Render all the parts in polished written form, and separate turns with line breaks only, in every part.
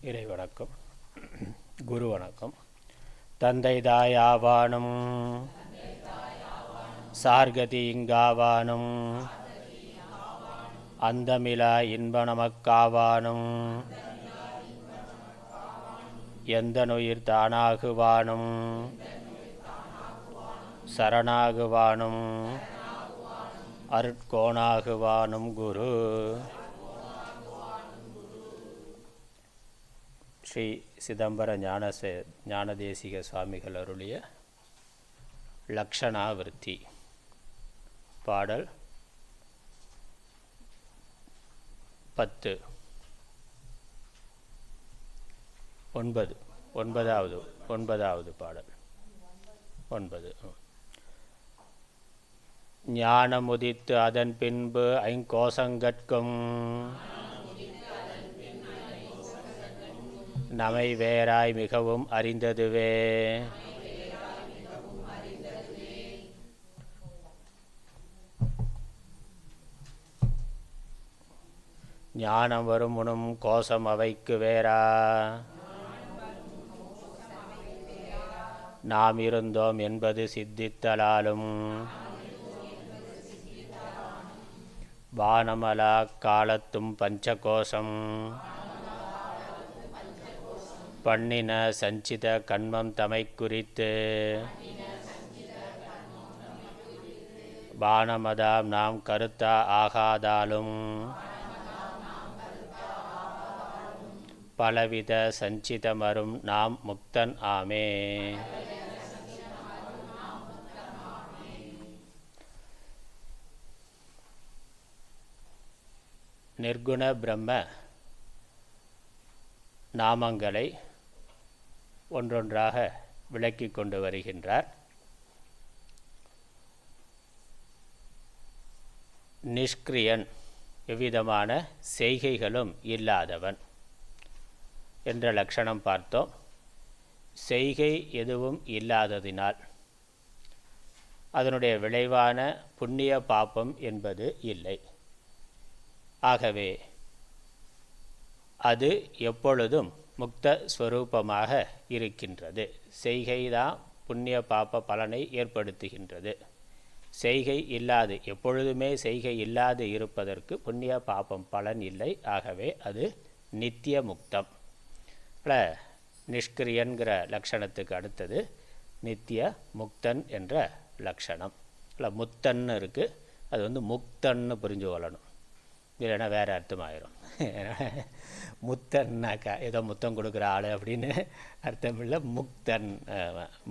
இறை வணக்கம். குரு வணக்கம். தந்தை தாயாவானும் சார்கதி இங்காவானும் அந்தமிலா இன்ப நமக்காவானும் எந்தனுயிர் தானாகுவானும் சரணாகுவானும் அருட்கோணாகுவானும் குரு. ஸ்ரீ சிதம்பர ஞானதேசிக சுவாமிகள் அருளிய லக்ஷணாவிருத்தி பாடல் 10 ஒன்பதாவது பாடல் 9. ஞானமுதித்து அதன் பின்பு ஐங்கோசங்கட்கும் நமை வேறாய் மிகவும் அறிந்ததுவே. ஞானம் வரும் முனும் கோஷம் அவைக்கு வேறா நாம் இருந்தோம் என்பது சித்தித்தலாலும் வானமலா காலத்தும் பஞ்சகோஷம் பண்ணின சஞ்சித கண்மம் தமை குறித்து வானமதாம் நாம் கருத்தா ஆகாதாலும் பலவித சஞ்சிதமரும் நாம் முக்தன் ஆமே. நிர்குண பிரம்ம நாமங்களை ஒன்றொன்றாக விளக்கி கொண்டு வருகின்றார். நிஷ்கிரியன், எவ்விதமான செய்கைகளும் இல்லாதவன் என்ற லட்சணம் பார்த்தோம். செய்கை எதுவும் இல்லாததினால் அதனுடைய விளைவான புண்ணிய பாபம் என்பது இல்லை. ஆகவே அது எப்பொழுதும் முக்த ஸ்வரூபமாக இருக்கின்றது. செய்கைதான் புண்ணிய பாப பலனை ஏற்படுத்துகின்றது. செய்கை இல்லாது, எப்பொழுதுமே செய்கை இல்லாது இருப்பதற்கு புண்ணிய பாபம் பலன் இல்லை. ஆகவே அது நித்திய முக்தம். நிஷ்கிரியன்கிற லட்சணத்துக்கு அடுத்தது நித்திய முக்தன் என்ற லட்சணம். முத்தன்னு இருக்குது, அது முக்தன்னு புரிஞ்சு கொள்ளணும், இல்லைன்னா வேறு அர்த்தமாயிரும். முத்தன்னாக்கா ஏதோ முத்தம் கொடுக்குற ஆள் அப்படின்னு அர்த்தம் இல்லை. முக்தன்,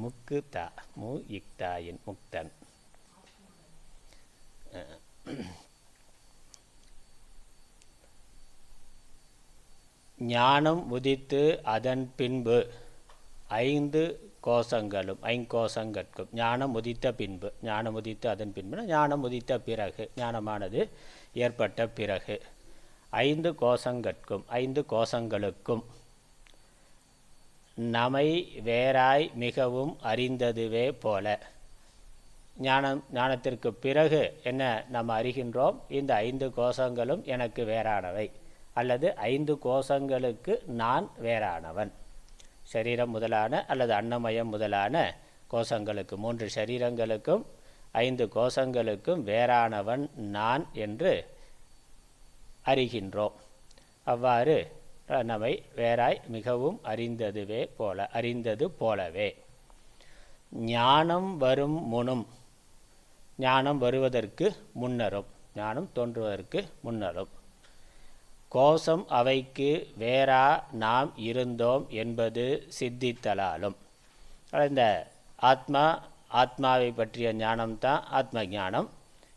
முக்கு தா மு இக்தாயின் முக்தன். ஞானம் உதித்து அதன் பின்பு ஐங்கோசங்கட்கும் ஞானம் உதித்த பின்பு, ஞானம் உதித்து அதன் பின்பு ஞானம் உதித்த பிறகு, ஞானமானது ஏற்பட்ட பிறகு 5 கோஷங்கட்கும் 5 கோஷங்களுக்கும் நமை வேறாய் மிகவும் அறிந்ததுவே போல. ஞானத்திற்கு பிறகு என்ன நாம் அறிகின்றோம்? இந்த 5 கோஷங்களும் எனக்கு வேறானவை, அல்லது 5 கோஷங்களுக்கு நான் வேறானவன். சரீரம் முதலான அல்லது அன்னமயம் முதலான கோஷங்களுக்கு, 3 சரீரங்களுக்கும் 5 கோஷங்களுக்கும் வேறானவன் நான் என்று அறிகின்றோம். அவ்வாறு நம்மை வேறாய் மிகவும் அறிந்தது போலவே. ஞானம் வரும் முனும், ஞானம் வருவதற்கு முன்னரும், ஞானம் தோன்றுவதற்கு முன்னரும், கோஷம் அவைக்கு வேறா நாம் இருந்தோம் என்பது சித்தித்தலாலும். இந்த ஆத்மாவை பற்றிய ஞானம்தான் ஆத்ம ஞானம்.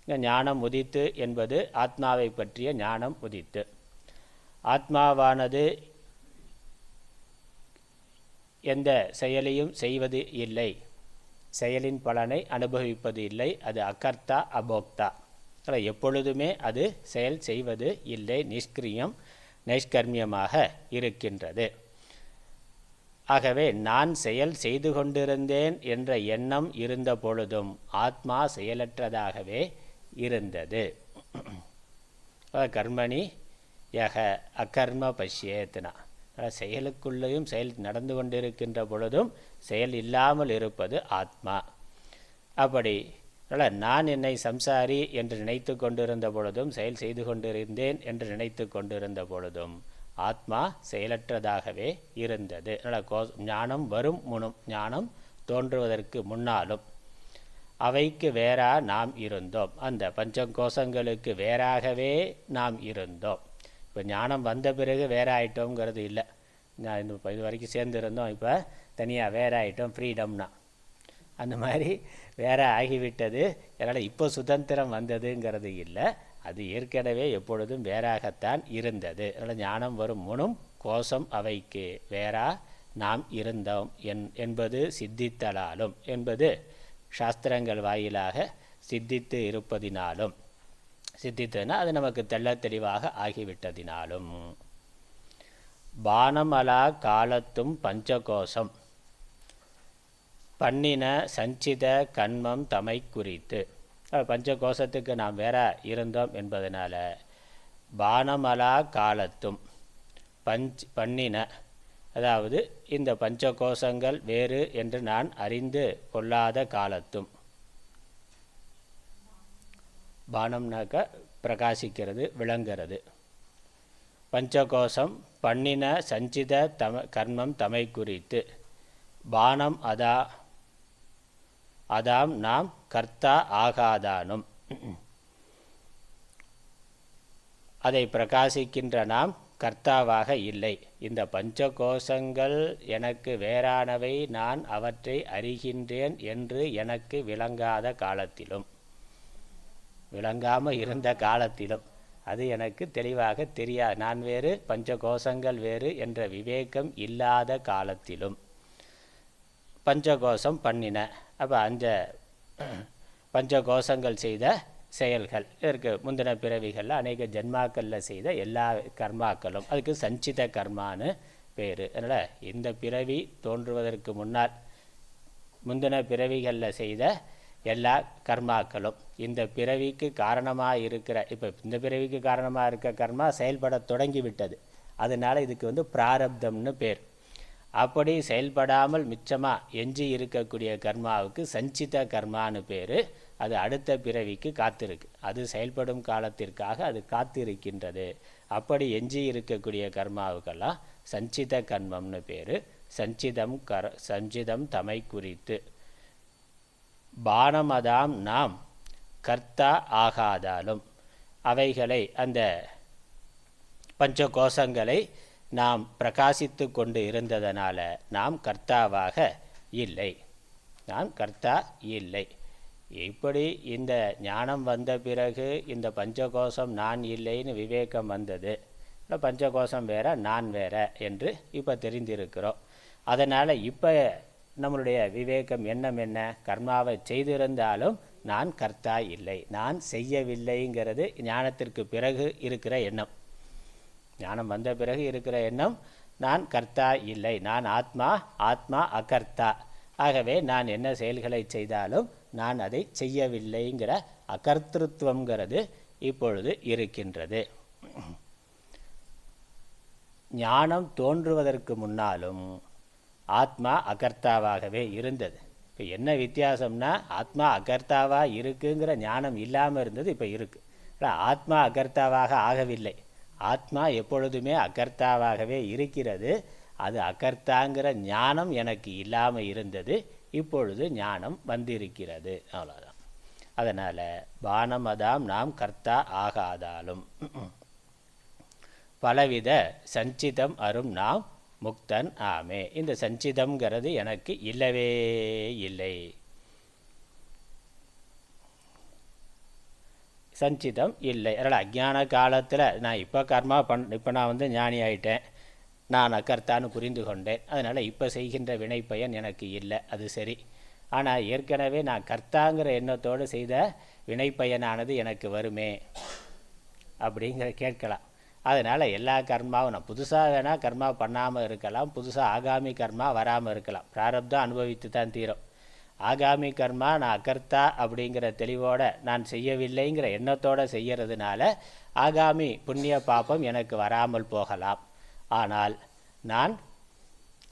இங்கே ஞானம் உதித்து என்பது ஆத்மாவை பற்றிய ஞானம் உதித்து. ஆத்மாவானது எந்த செயலையும் செய்வது இல்லை, செயலின் பலனை அனுபவிப்பது இல்லை. அது அகர்த்தா அபோக்தா, எப்பொழுதுமே அது செயல் செய்வது இல்லை. நிஷ்கிரியம், நைஷ்கர்மியமாக இருக்கின்றது. ஆகவே நான் செயல் செய்து கொண்டிருந்தேன் என்ற எண்ணம் இருந்த பொழுதும் ஆத்மா செயலற்றதாகவே இருந்தது. கர்மணி யக அகர்ம பஷ்யேத்னா, செயலுக்குள்ளேயும் செயல் நடந்து கொண்டிருக்கின்ற பொழுதும் செயல் இல்லாமல் இருப்பது ஆத்மா. அப்படி நான் என்னை சம்சாரி என்று நினைத்து கொண்டிருந்த பொழுதும் செயல் செய்து கொண்டிருந்தேன் என்று நினைத்து கொண்டிருந்த பொழுதும் ஆத்மா செயலற்றதாகவே இருந்தது. ஞானம் வரும் முன்னும், ஞானம் தோன்றுவதற்கு முன்னாலும் அவைக்கு வேறா நாம் இருந்தோம். அந்த பஞ்சகோஷங்களுக்கு வேறாகவே நாம் இருந்தோம். இப்போ ஞானம் வந்த பிறகு வேற ஆகிட்டோங்கிறது இல்லை. நான் இது வரைக்கும் சேர்ந்துருந்தோம், இப்போ தனியாக வேற ஆகிட்டோம், ஃப்ரீடம்னா அந்த மாதிரி வேற ஆகிவிட்டது. அதனால் இப்போ சுதந்திரம் வந்ததுங்கிறது இல்லை, அது ஏற்கனவே எப்பொழுதும் வேறாகத்தான் இருந்தது. அதனால் ஞானம் வரும் முன்னும் கோஷம் அவைக்கு வேறா நாம் இருந்தோம் என்பது சித்தித்தலாலும், என்பது சாஸ்திரங்கள் வாயிலாக சித்தித்து இருப்பதினாலும், சித்தித்ததுன்னா அது நமக்கு தெள்ள தெளிவாக ஆகிவிட்டதினாலும். பானமலா காலத்தும் பஞ்சகோஷம் பண்ணின சஞ்சித கண்மம் தமை குறித்து. பஞ்சகோஷத்துக்கு நாம் வேற இருந்தோம் என்பதனால பானமலா காலத்தும் பண்ணின, அதாவது இந்த பஞ்சகோஷங்கள் வேறு என்று நான் அறிந்து கொள்ளாத காலத்தும். பானம்னாக்க பிரகாசிக்கிறது, விளங்கிறது. பஞ்சகோஷம் பண்ணின சஞ்சித கர்மம் தமை குறித்து. பானம் அதாம் நாம் கர்த்தா ஆகாதானும், அதை பிரகாசிக்கின்ற நாம் கர்த்தாவாக இல்லை. இந்த பஞ்சகோஷங்கள் எனக்கு வேறானவை, நான் அவற்றை அறிகின்றேன் என்று எனக்கு விளங்காத காலத்திலும், விளங்காமல் இருந்த காலத்திலும், அது எனக்கு தெளிவாக தெரியாது, நான் வேறு பஞ்சகோஷங்கள் வேறு என்ற விவேகம் இல்லாத காலத்திலும். பஞ்சகோஷம் பண்ணின, அப்போ அந்த பஞ்சகோஷங்கள் செய்த செயல்கள் இதற்கு முந்தின பிறவிகளில் அநேக ஜென்மாக்களில் செய்த எல்லா கர்மாக்களும், அதுக்கு சஞ்சித கர்மான்னு பேர். அதனால் இந்த பிறவி தோன்றுவதற்கு முன்னால் முந்தின பிறவிகளில் செய்த எல்லா கர்மாக்களும் இந்த பிறவிக்கு காரணமாக இருக்கிற, இப்போ இந்த பிறவிக்கு காரணமாக இருக்க கர்மா செயல்பட தொடங்கிவிட்டது, அதனால் இதுக்கு பிராரப்தம்னு பேர். அப்படி செயல்படாமல் மிச்சமாக எஞ்சி இருக்கக்கூடிய கர்மாவுக்கு சஞ்சித கர்மான்னு பேர். அது அடுத்த பிறவிக்கு காத்திருக்கு, அது செயல்படும் காலத்திற்காக அது காத்திருக்கின்றது. அப்படி எஞ்சி இருக்கக்கூடிய கர்மாவுக்கெல்லாம் சஞ்சித கர்மம்னு பேர். சஞ்சிதம் தமை குறித்து. பானமதாம் நாம் கர்த்தா ஆகாதாலும், அவைகளை அந்த பஞ்சகோஷங்களை நாம் பிரகாசித்து கொண்டு இருந்ததனால நாம் கர்த்தாவாக இல்லை, நாம் கர்த்தா இல்லை. இப்படி இந்த ஞானம் வந்த பிறகு இந்த பஞ்சகோஷம் நான் இல்லைன்னு விவேகம் வந்தது. பஞ்சகோஷம் வேற நான் வேற என்று இப்போ தெரிந்திருக்கிறோம். அதனால் இப்போ நம்மளுடைய விவேகம் எண்ணம் என்ன, கர்மாவை செய்திருந்தாலும் நான் கர்த்தா இல்லை, நான் செய்யவில்லைங்கிறது ஞானத்திற்கு பிறகு இருக்கிற எண்ணம். ஞானம் வந்த பிறகு இருக்கிற எண்ணம் நான் கர்த்தா இல்லை, நான் ஆத்மா, ஆத்மா அகர்த்தா. ஆகவே நான் என்ன செயல்களை செய்தாலும் நான் அதை செய்யவில்லைங்கிற அகர்த்திருவங்கிறது இப்பொழுது இருக்கின்றது. ஞானம் தோன்றுவதற்கு முன்னாலும் ஆத்மா அகர்த்தாவாகவே இருந்தது. இப்போ என்ன வித்தியாசம்னா, ஆத்மா அகர்த்தாவாக இருக்குங்கிற ஞானம் இல்லாமல் இருந்தது, இப்போ இருக்குது. ஆத்மா அகர்த்தாவாக ஆகவில்லை, ஆத்மா எப்பொழுதுமே அகர்த்தாவாகவே இருக்கிறது. அது அகர்த்தாங்கிற ஞானம் எனக்கு இல்லாமல் இருந்தது, இப்பொழுது ஞானம் வந்திருக்கிறது, அவ்வளோதான். அதனால் பானமதாம் நாம் கர்த்தா ஆகாதாலும் பலவித சஞ்சிதம் அரும் நாம் முக்தன் ஆமே. இந்த சஞ்சிதம்ங்கிறது எனக்கு இல்லவே இல்லை, சஞ்சிதம் இல்லை. அதனால் அஜ்ஞான காலத்தில் நான் இப்போ கர்மா இப்போ நான் ஞானி ஆகிட்டேன், நான் அகர்த்தான்னு புரிந்து கொண்டேன், அதனால் இப்போ செய்கின்ற வினைப்பயன் எனக்கு இல்லை, அது சரி. ஆனால் ஏற்கனவே நான் கர்த்தாங்கிற எண்ணத்தோடு செய்த வினைப்பயனானது எனக்கு வருமே அப்படிங்கிற கேட்கலாம். அதனால் எல்லா கர்மாவும் நான் புதுசாக வேணால் கர்மா பண்ணாமல் இருக்கலாம், புதுசாக ஆகாமி கர்மா வராமல் இருக்கலாம், பிராரப்தம் அனுபவித்து தான் தீரும். ஆகாமி கர்மா நான் அகர்த்தா அப்படிங்கிற தெளிவோடு நான் செய்யவில்லைங்கிற எண்ணத்தோடு செய்கிறதுனால ஆகாமி புண்ணிய பாப்பம் எனக்கு வராமல் போகலாம். ஆனால் நான்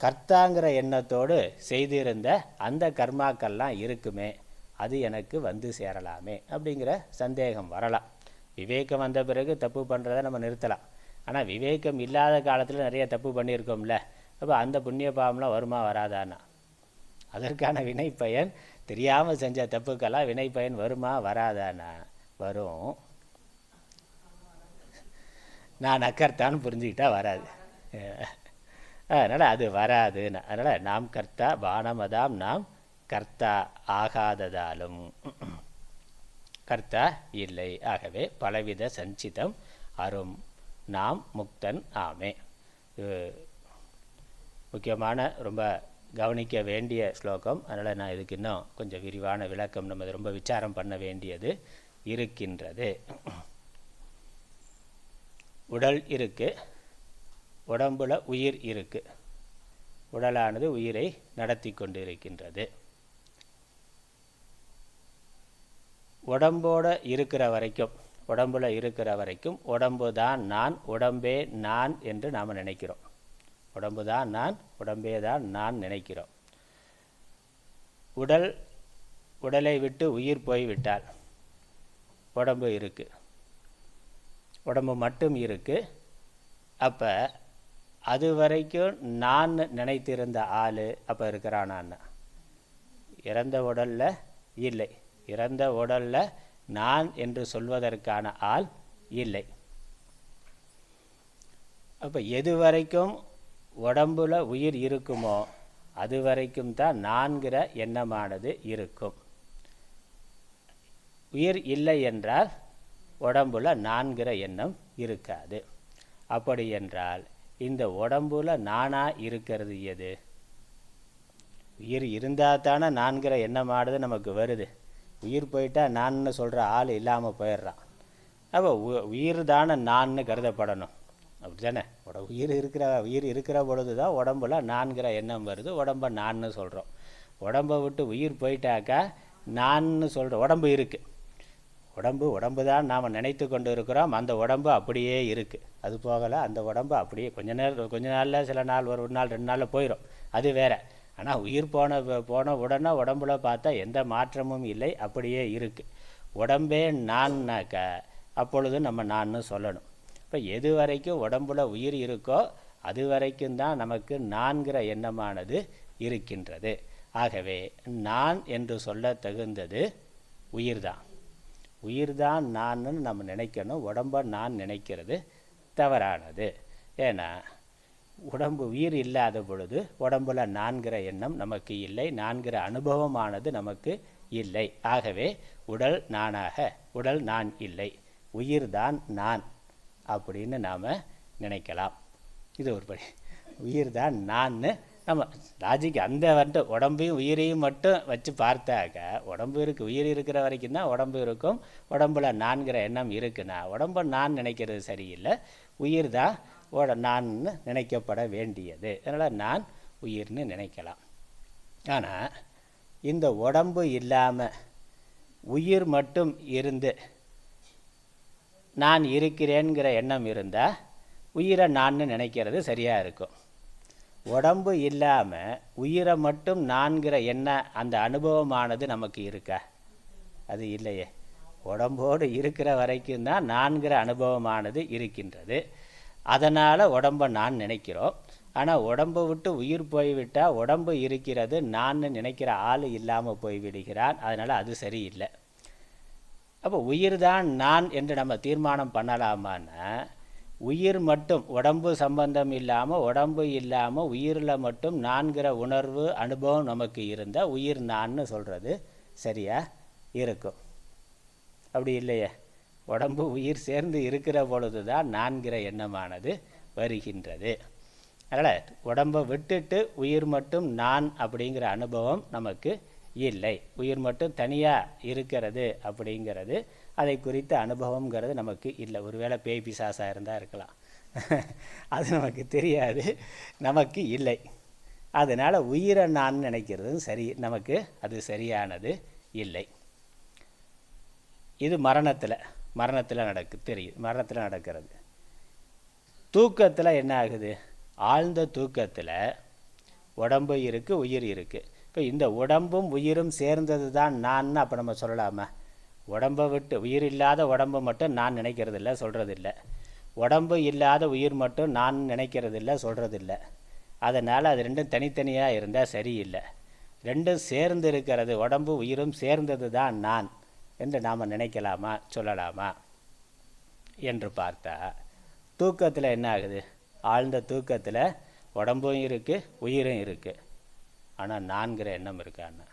கர்த்தாங்கிற எண்ணத்தோடு செய்திருந்த அந்த கர்மாக்கள்லாம் இருக்குமே, அது எனக்கு வந்து சேரலாமே அப்படிங்கிற சந்தேகம் வரலாம். விவேகம் வந்த பிறகு தப்பு பண்ணுறதை நம்ம நிறுத்தலாம். ஆனால் விவேகம் இல்லாத காலத்தில் நிறைய தப்பு பண்ணியிருக்கோம்ல, அப்போ அந்த புண்ணிய பாவம்லாம் வருமா வராதானா? அதற்கான வினை பயன், தெரியாமல் செஞ்ச தப்புக்கெல்லாம் வினை பயன் வருமா வராதானா? வரும். நான் அக்கர்த்தான்னு புரிஞ்சுக்கிட்டா வராது. அதனால் அது வராதுன்னு. அதனால் நாம் கர்த்தா பானமதாம் நாம் கர்த்தா ஆகாததாலும் கர்த்தா இல்லை. ஆகவே பலவித சஞ்சிதம் அரும் நாம் முக்தன் ஆமே. முக்கியமான ரொம்ப கவனிக்க வேண்டிய ஸ்லோகம். அதனால் நான் இதுக்கு இன்னும் கொஞ்சம் விரிவான விளக்கம் நம்ம ரொம்ப விசாரம் பண்ண வேண்டியது இருக்கின்றது. உடல் இருக்கு, உடம்புல உயிர் இருக்கு. உடலானது உயிரை நடத்தி கொண்டு இருக்கின்றது. உடம்போடு இருக்கிற வரைக்கும், உடம்புல இருக்கிற வரைக்கும் உடம்பு தான் நான், உடம்பே நான் என்று நாம் நினைக்கிறோம். உடம்பு தான் நான், உடம்பே தான் நான் நினைக்கிறோம். உடலை விட்டு உயிர் போய்விட்டால் உடம்பு இருக்குது, உடம்பு மட்டும் இருக்குது. அப்போ அது வரைக்கும் நான் நினைத்திருந்த ஆள் அப்போ இருக்கிறானான்னா? இறந்த உடலில் இல்லை. இறந்த உடலில் நான் என்று சொல்வதற்கான ஆள் இல்லை. அப்போ எது வரைக்கும் உடம்புல உயிர் இருக்குமோ அது வரைக்கும் தான் நான்கிற எண்ணமானது இருக்கும். உயிர் இல்லை என்றால் உடம்புல நான்கிற எண்ணம் இருக்காது. அப்படி என்றால் இந்த உடம்புல நானாக இருக்கிறது எது? உயிர் இருந்தால் தானே நான்கிற எண்ணமானது நமக்கு வருது. உயிர் போயிட்டால் நான்னு சொல்கிற ஆள் இல்லாமல் போயிடுறான். அப்போ உயிர் தானே நான்னு கருதப்படணும், அப்படி தானே? உயிர் இருக்கிற பொழுது தான் உடம்புல நான்கிற எண்ணம் வருது, உடம்பை நான்னு சொல்கிறோம். உடம்பை விட்டு உயிர் போயிட்டாக்கா நான்னு சொல்கிற உடம்பு இருக்குது. உடம்பு தான் நாம் நினைத்து கொண்டு இருக்கிறோம். அந்த உடம்பு அப்படியே இருக்குது, அது போகலை. அந்த உடம்பு அப்படியே கொஞ்ச நாளில், சில நாள், ஒரு நாள் 2 நாளில் போயிடும், அது வேறு. ஆனால் உயிர் போன உடனே உடம்புல பார்த்தா எந்த மாற்றமும் இல்லை, அப்படியே இருக்குது. உடம்பே நான்னாக்க அப்பொழுது நம்ம நான்னு சொல்லணும். இப்போ எது வரைக்கும் உடம்புல உயிர் இருக்கோ அது வரைக்கும் தான் நமக்கு நான்கிற எண்ணமானது இருக்கின்றது. ஆகவே நான் என்று சொல்ல தகுந்தது உயிர்தான். உயிர்தான் நான்னு நம்ம நினைக்கணும். உடம்பை நான் நினைக்கிறது தவறானது. ஏன்னா உடம்பு உயிர் இல்லாத பொழுது உடம்புல நான்கிற எண்ணம் நமக்கு இல்லை, நான்கிற அனுபவமானது நமக்கு இல்லை. ஆகவே உடல் நானாக, உடல் நான் இல்லை, உயிர்தான் நான் அப்படின்னு நாம் நினைக்கலாம். இது ஒரு படி. உயிர்தான் நான்னு நம்ம லாஜிக் அந்த வந்துட்டு உடம்பையும் உயிரையும் மட்டும் வச்சு பார்த்தாக்க, உடம்பு இருக்குது, உயிர் இருக்கிற வரைக்கும் தான் உடம்பு இருக்கும். உடம்புல நான்கிற எண்ணம் இருக்குன்னா உடம்பை நான் நினைக்கிறது சரியில்லை, உயிர் தான் நான் நினைக்கப்பட வேண்டியது. அதனால் நான் உயிர்னு நினைக்கலாம். ஆனால் இந்த உடம்பு இல்லாமல் உயிர் மட்டும் இருந்து நான் இருக்கிறேங்கிற எண்ணம் இருந்தால் உயிரை நான் நினைக்கிறது சரியாக இருக்கும். உடம்பு இல்லாமல் உயிரை மட்டும் நான்கிற எண்ண அந்த அனுபவமானது நமக்கு இருக்கா? அது இல்லையே. உடம்போடு இருக்கிற வரைக்கும் தான் நான்கிற அனுபவமானது இருக்கின்றது. அதனால் உடம்பை நான் நினைக்கிறோம். ஆனால் உடம்பை விட்டு உயிர் போய்விட்டால் உடம்பு இருக்கிறது, நான் நினைக்கிற ஆள் இல்லாமல் போய்விடுகிறான். அதனால் அது சரியில்லை. அப்போ உயிர் தான் நான் என்று நம்ம தீர்மானம் பண்ணலாமான்னா, உயிர் மட்டும் உடம்பு சம்பந்தம் இல்லாமல், உடம்பு இல்லாமல் உயிரில் மட்டும் நான்கிற உணர்வு அனுபவம் நமக்கு இருந்தால் உயிர் நான்னு சொல்கிறது சரியாக இருக்கும். அப்படி இல்லையே. உடம்பு உயிர் சேர்ந்து இருக்கிற பொழுது தான் நான்கிற எண்ணமானது வருகின்றது. அதனால் உடம்பை விட்டுட்டு உயிர் மட்டும் நான் அப்படிங்கிற அனுபவம் நமக்கு இல்லை. உயிர் மட்டும் தனியாக இருக்கிறது அப்படிங்கிறது, அதை குறித்த அனுபவங்கிறது நமக்கு இல்லை. ஒருவேளை பேய் பிசாசாக இருந்தால் இருக்கலாம், அது நமக்கு தெரியாது, நமக்கு இல்லை. அதனால் உயிரை நான் நினைக்கிறதும் சரி, நமக்கு அது சரியானது இல்லை. இது மரணத்தில் தெரியுது. மரணத்தில் நடக்கிறது. தூக்கத்தில் என்ன ஆகுது? ஆழ்ந்த தூக்கத்தில் உடம்பு இருக்குது, உயிர் இருக்குது. இப்போ இந்த உடம்பும் உயிரும் சேர்ந்தது தான் நான். அப்போ நம்ம சொல்லலாமா? உடம்பை விட்டு உயிர் இல்லாத உடம்பை மட்டும் நான் நினைக்கிறது இல்லை, சொல்கிறது இல்லை. உடம்பு இல்லாத உயிர் மட்டும் நான் நினைக்கிறது இல்லை, சொல்கிறது இல்லை. அதனால் அது ரெண்டும் தனித்தனியாக இருந்தால் சரியில்லை. ரெண்டும் சேர்ந்து இருக்கிறது, உடம்பு உயிரும் சேர்ந்தது தான் நான் என்று நாம் நினைக்கலாமா, சொல்லலாமா என்று பார்த்தா தூக்கத்தில் என்ன ஆகுது? ஆழ்ந்த தூக்கத்தில் உடம்பும் இருக்குது, உயிரும் இருக்குது. ஆனால் நான்கிற எண்ணம் இருக்கான்னா?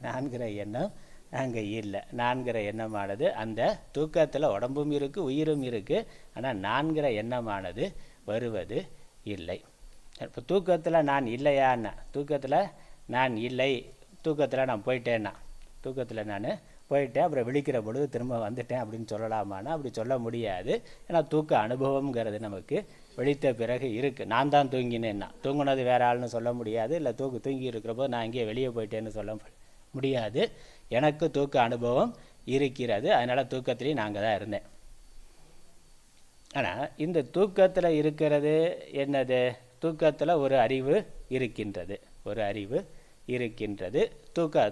நான்கிற எண்ணம் அங்கே இல்லை. நான்கிற எண்ணமானது அந்த தூக்கத்தில் உடம்பும் இருக்குது, உயிரும் இருக்குது. ஆனால் நான்கிற எண்ணமானது வருவது இல்லை. இப்போ தூக்கத்தில் நான் இல்லையான்னா? தூக்கத்தில் நான் இல்லை, தூக்கத்தில் நான் போயிட்டேன்னா, தூக்கத்தில் நான் போயிட்டேன், அப்புறம் விழிக்கிற பொழுது திரும்ப வந்துட்டேன் அப்படின்னு சொல்லலாமான்னா அப்படி சொல்ல முடியாது. ஏன்னா தூக்க அனுபவங்கிறது நமக்கு விழித்த பிறகு இருக்குது. நான் தான் தூங்கினேன்னா, தூங்கினது வேற ஆள்னு சொல்ல முடியாது. இல்லை தூங்கி இருக்கிறப்போ நான் இங்கே வெளியே போயிட்டேன்னு சொல்ல முடியாது. எனக்கு தூக்க அனுபவம் இருக்கிறது, அதனால் தூக்கத்துலேயும் நாங்கள் தான் இருந்தேன். ஆனால் இந்த தூக்கத்தில் இருக்கிறது என்னது? தூக்கத்தில் ஒரு அறிவு இருக்கின்றது, ஒரு அறிவு இருக்கின்றது.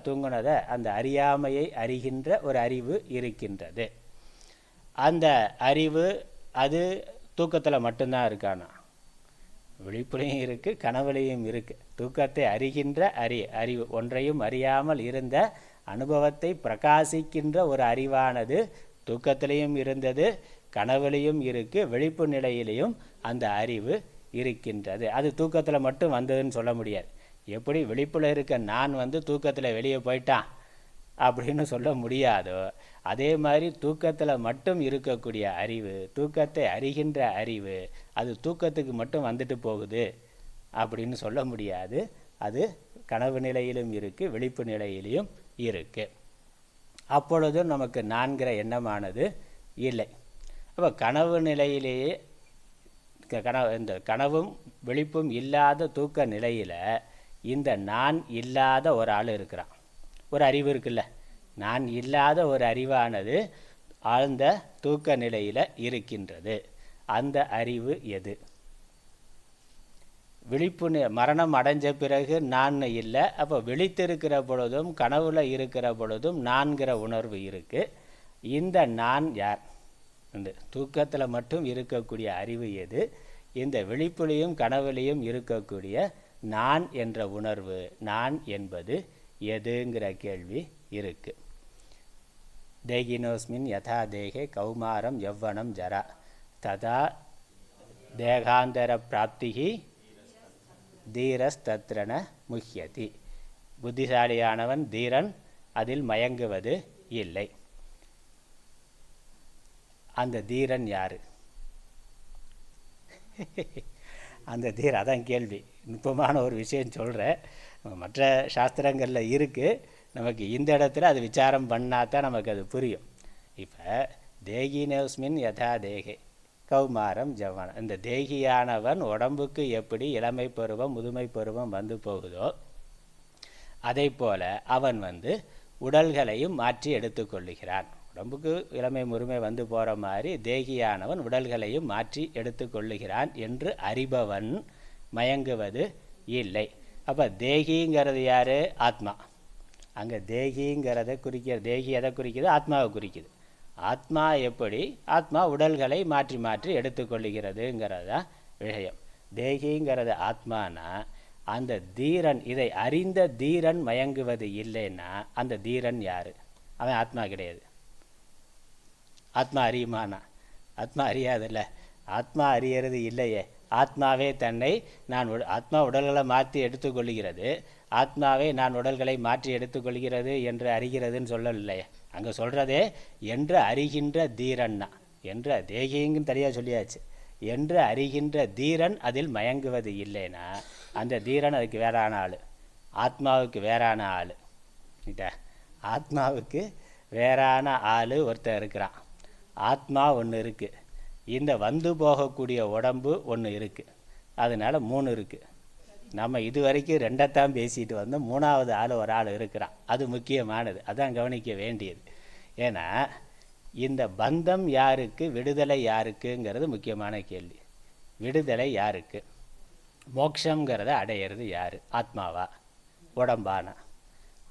தூங்குனதை அந்த அறியாமையை அறிகின்ற ஒரு அறிவு இருக்கின்றது. அந்த அறிவு அது தூக்கத்தில் மட்டும்தான் இருக்கானா? விழிப்புலையும் இருக்குது, கனவுலையும் இருக்குது. தூக்கத்தை அறிகின்ற அறிவு, ஒன்றையும் அறியாமல் இருந்த அனுபவத்தை பிரகாசிக்கின்ற ஒரு அறிவானது தூக்கத்திலையும் இருந்தது, கனவுலையும் இருக்குது, விழிப்பு நிலையிலையும் அந்த அறிவு இருக்கின்றது. அது தூக்கத்தில் மட்டும் வந்ததுன்னு சொல்ல முடியாது. எப்படி விழிப்பில் இருக்க நான் தூக்கத்தில் வெளியே போயிட்டான் அப்படின்னு சொல்ல முடியாதோ, அதே மாதிரி தூக்கத்தில் மட்டும் இருக்கக்கூடிய அறிவு, தூக்கத்தை அறிகின்ற அறிவு, அது தூக்கத்துக்கு மட்டும் வந்துட்டு போகுது அப்படின்னு சொல்ல முடியாது. அது கனவு நிலையிலும் இருக்குது, விழிப்பு நிலையிலையும் இருக்குது. அப்பொழுதும் நமக்கு நான்கிற எண்ணமானது இல்லை. அப்போ கனவு நிலையிலேயே இந்த கனவும் விழிப்பும் இல்லாத தூக்க நிலையில் இந்த நான் இல்லாத ஒரு ஆள் இருக்கிறான், ஒரு அறிவு இருக்குல்ல. நான் இல்லாத ஒரு அறிவானது ஆழ்ந்த தூக்க நிலையில் இருக்கின்றது. அந்த அறிவு எது? விழிப்பு மரணம் அடைஞ்ச பிறகு நான் இல்லை. அப்போ விழித்திருக்கிற பொழுதும் கனவுல இருக்கிற பொழுதும் நான்கிற உணர்வு இருக்குது. இந்த நான் யார்? இந்த தூக்கத்தில் மட்டும் இருக்கக்கூடிய அறிவு எது? இந்த விழிப்புலையும் கனவுலையும் இருக்கக்கூடிய நான் என்ற உணர்வு, நான் என்பது எதுங்கிற கேள்வி இருக்குது. தேகினோஸ்மின் யதா தேகே கௌமாரம் யவ்வனம் ஜரா ததா தேகாந்தர பிராப்திகி தீரஸ்தத்ரன முஹ்யதி. புத்திசாலியானவன் தீரன் அதில் மயங்குவது இல்லை. அந்த தீரன் யாரு? அந்த தீர், அதான் கேள்வி. நுட்பமான ஒரு விஷயம் சொல்கிறேன். மற்ற சாஸ்திரங்களில் இருக்குது, நமக்கு இந்த இடத்துல அது விசாரம் பண்ணாதான் நமக்கு அது புரியும். இப்போ தேகினோஸ்மின் யதா தேகே கௌமாரம் ஜவனம், இந்த தேகியானவன் உடம்புக்கு எப்படி இளமை பருவம் முதுமை பருவம் வந்து போகுதோ அதை போல் அவன் உடல்களையும் மாற்றி எடுத்துக்கொள்ளுகிறான். உடம்புக்கு இளமை முதுமை வந்து போகிற மாதிரி தேகியானவன் உடல்களையும் மாற்றி எடுத்துக்கொள்ளுகிறான் என்று அறிபவன் மயங்குவது இல்லை. அப்போ தேகிங்கிறது யார்? ஆத்மா. அங்கே தேகிங்கிறத தேகி எதை குறிக்குது? ஆத்மாவை குறிக்குது. ஆத்மா எப்படி? ஆத்மா உடல்களை மாற்றி மாற்றி எடுத்துக்கொள்ளுகிறதுங்கிறது தான் விஷயம். தேகிங்கிறது ஆத்மானா அந்த தீரன், இதை அறிந்த தீரன் மயங்குவது இல்லைன்னா அந்த தீரன் யார்? அவன் ஆத்மா கிடையாது. ஆத்மா அறியுமானா? ஆத்மா அறியாதில்ல. ஆத்மா அறியறது இல்லையே. ஆத்மாவே தன்னை ஆத்மா உடல்களை மாற்றி எடுத்துக்கொள்கிறது, ஆத்மாவே நான் உடல்களை மாற்றி எடுத்துக்கொள்கிறது என்று அறிகிறதுன்னு சொல்லலையே. அங்கே சொல்கிறதே என்று அறிகின்ற தீரன்னா. என்ற தேகிங்கும் தனியாக சொல்லியாச்சு. என்று அறிகின்ற தீரன் அதில் மயங்குவது இல்லைன்னா அந்த தீரன் அதுக்கு வேறான ஆள், ஆத்மாவுக்கு வேறான ஆள். ஆத்மாவுக்கு வேறான ஆள் ஒருத்தர் இருக்கிறான். ஆத்மா ஒன்று இருக்குது, இந்த வந்து போகக்கூடிய உடம்பு ஒன்று இருக்குது. அதனால் 3 இருக்குது. நம்ம இது வரைக்கும் 2 பேசிட்டு வந்தோம். 3வது ஆள் ஒரு ஆள் இருக்கிறான். அது முக்கியமானது, அதான் கவனிக்க வேண்டியது. ஏன்னா இந்த பந்தம் யாருக்கு, விடுதலை யாருக்குங்கிறது முக்கியமான கேள்வி. விடுதலை யாருக்கு? மோட்சங்கிறத அடையிறது யார்? ஆத்மாவா உடம்பானா?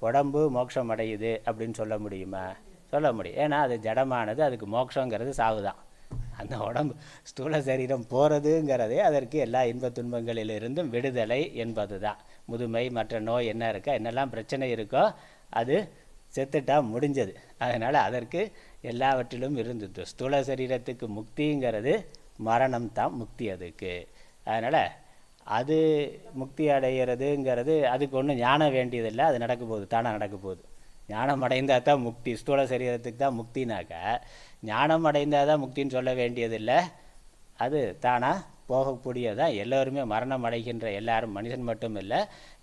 உடம்பு மோட்சம் அடையுது அப்படின்னு சொல்ல முடியுமா? சொல்ல முடியும். ஏன்னா அது ஜடமானது, அதுக்கு மோட்சங்கிறது சாவுதான். அந்த உடம்பு ஸ்தூல சரீரம் போகிறதுங்கிறதே அதற்கு எல்லா இன்பத் துன்பங்களிலிருந்தும் விடுதலை என்பது தான். முதுமை மற்ற நோய் என்ன இருக்கோ, என்னெல்லாம் பிரச்சனை இருக்கோ அது செத்துட்டா முடிஞ்சது. அதனால் அதற்கு எல்லாவற்றிலும் இருந்தது. ஸ்தூல சரீரத்துக்கு முக்திங்கிறது மரணம் தான் முக்தி அதுக்கு. அதனால் அது முக்தி அடைகிறதுங்கிறது அதுக்கு ஒன்றும் ஞானம் வேண்டியதில்லை, அது நடக்க போகுது, தானாக நடக்க போகுது. ஞானம் அடைந்தால் தான் முக்தி. ஸ்தூல சரீரத்துக்கு தான் முக்தினாக்கா ஞானம் அடைந்தால் தான் முக்தின்னு சொல்ல வேண்டியதில்லை, அது தானாக போகக்கூடியதான். எல்லோருமே மரணம் அடைகின்ற எல்லாரும், மனுஷன் மட்டும் இல்லை,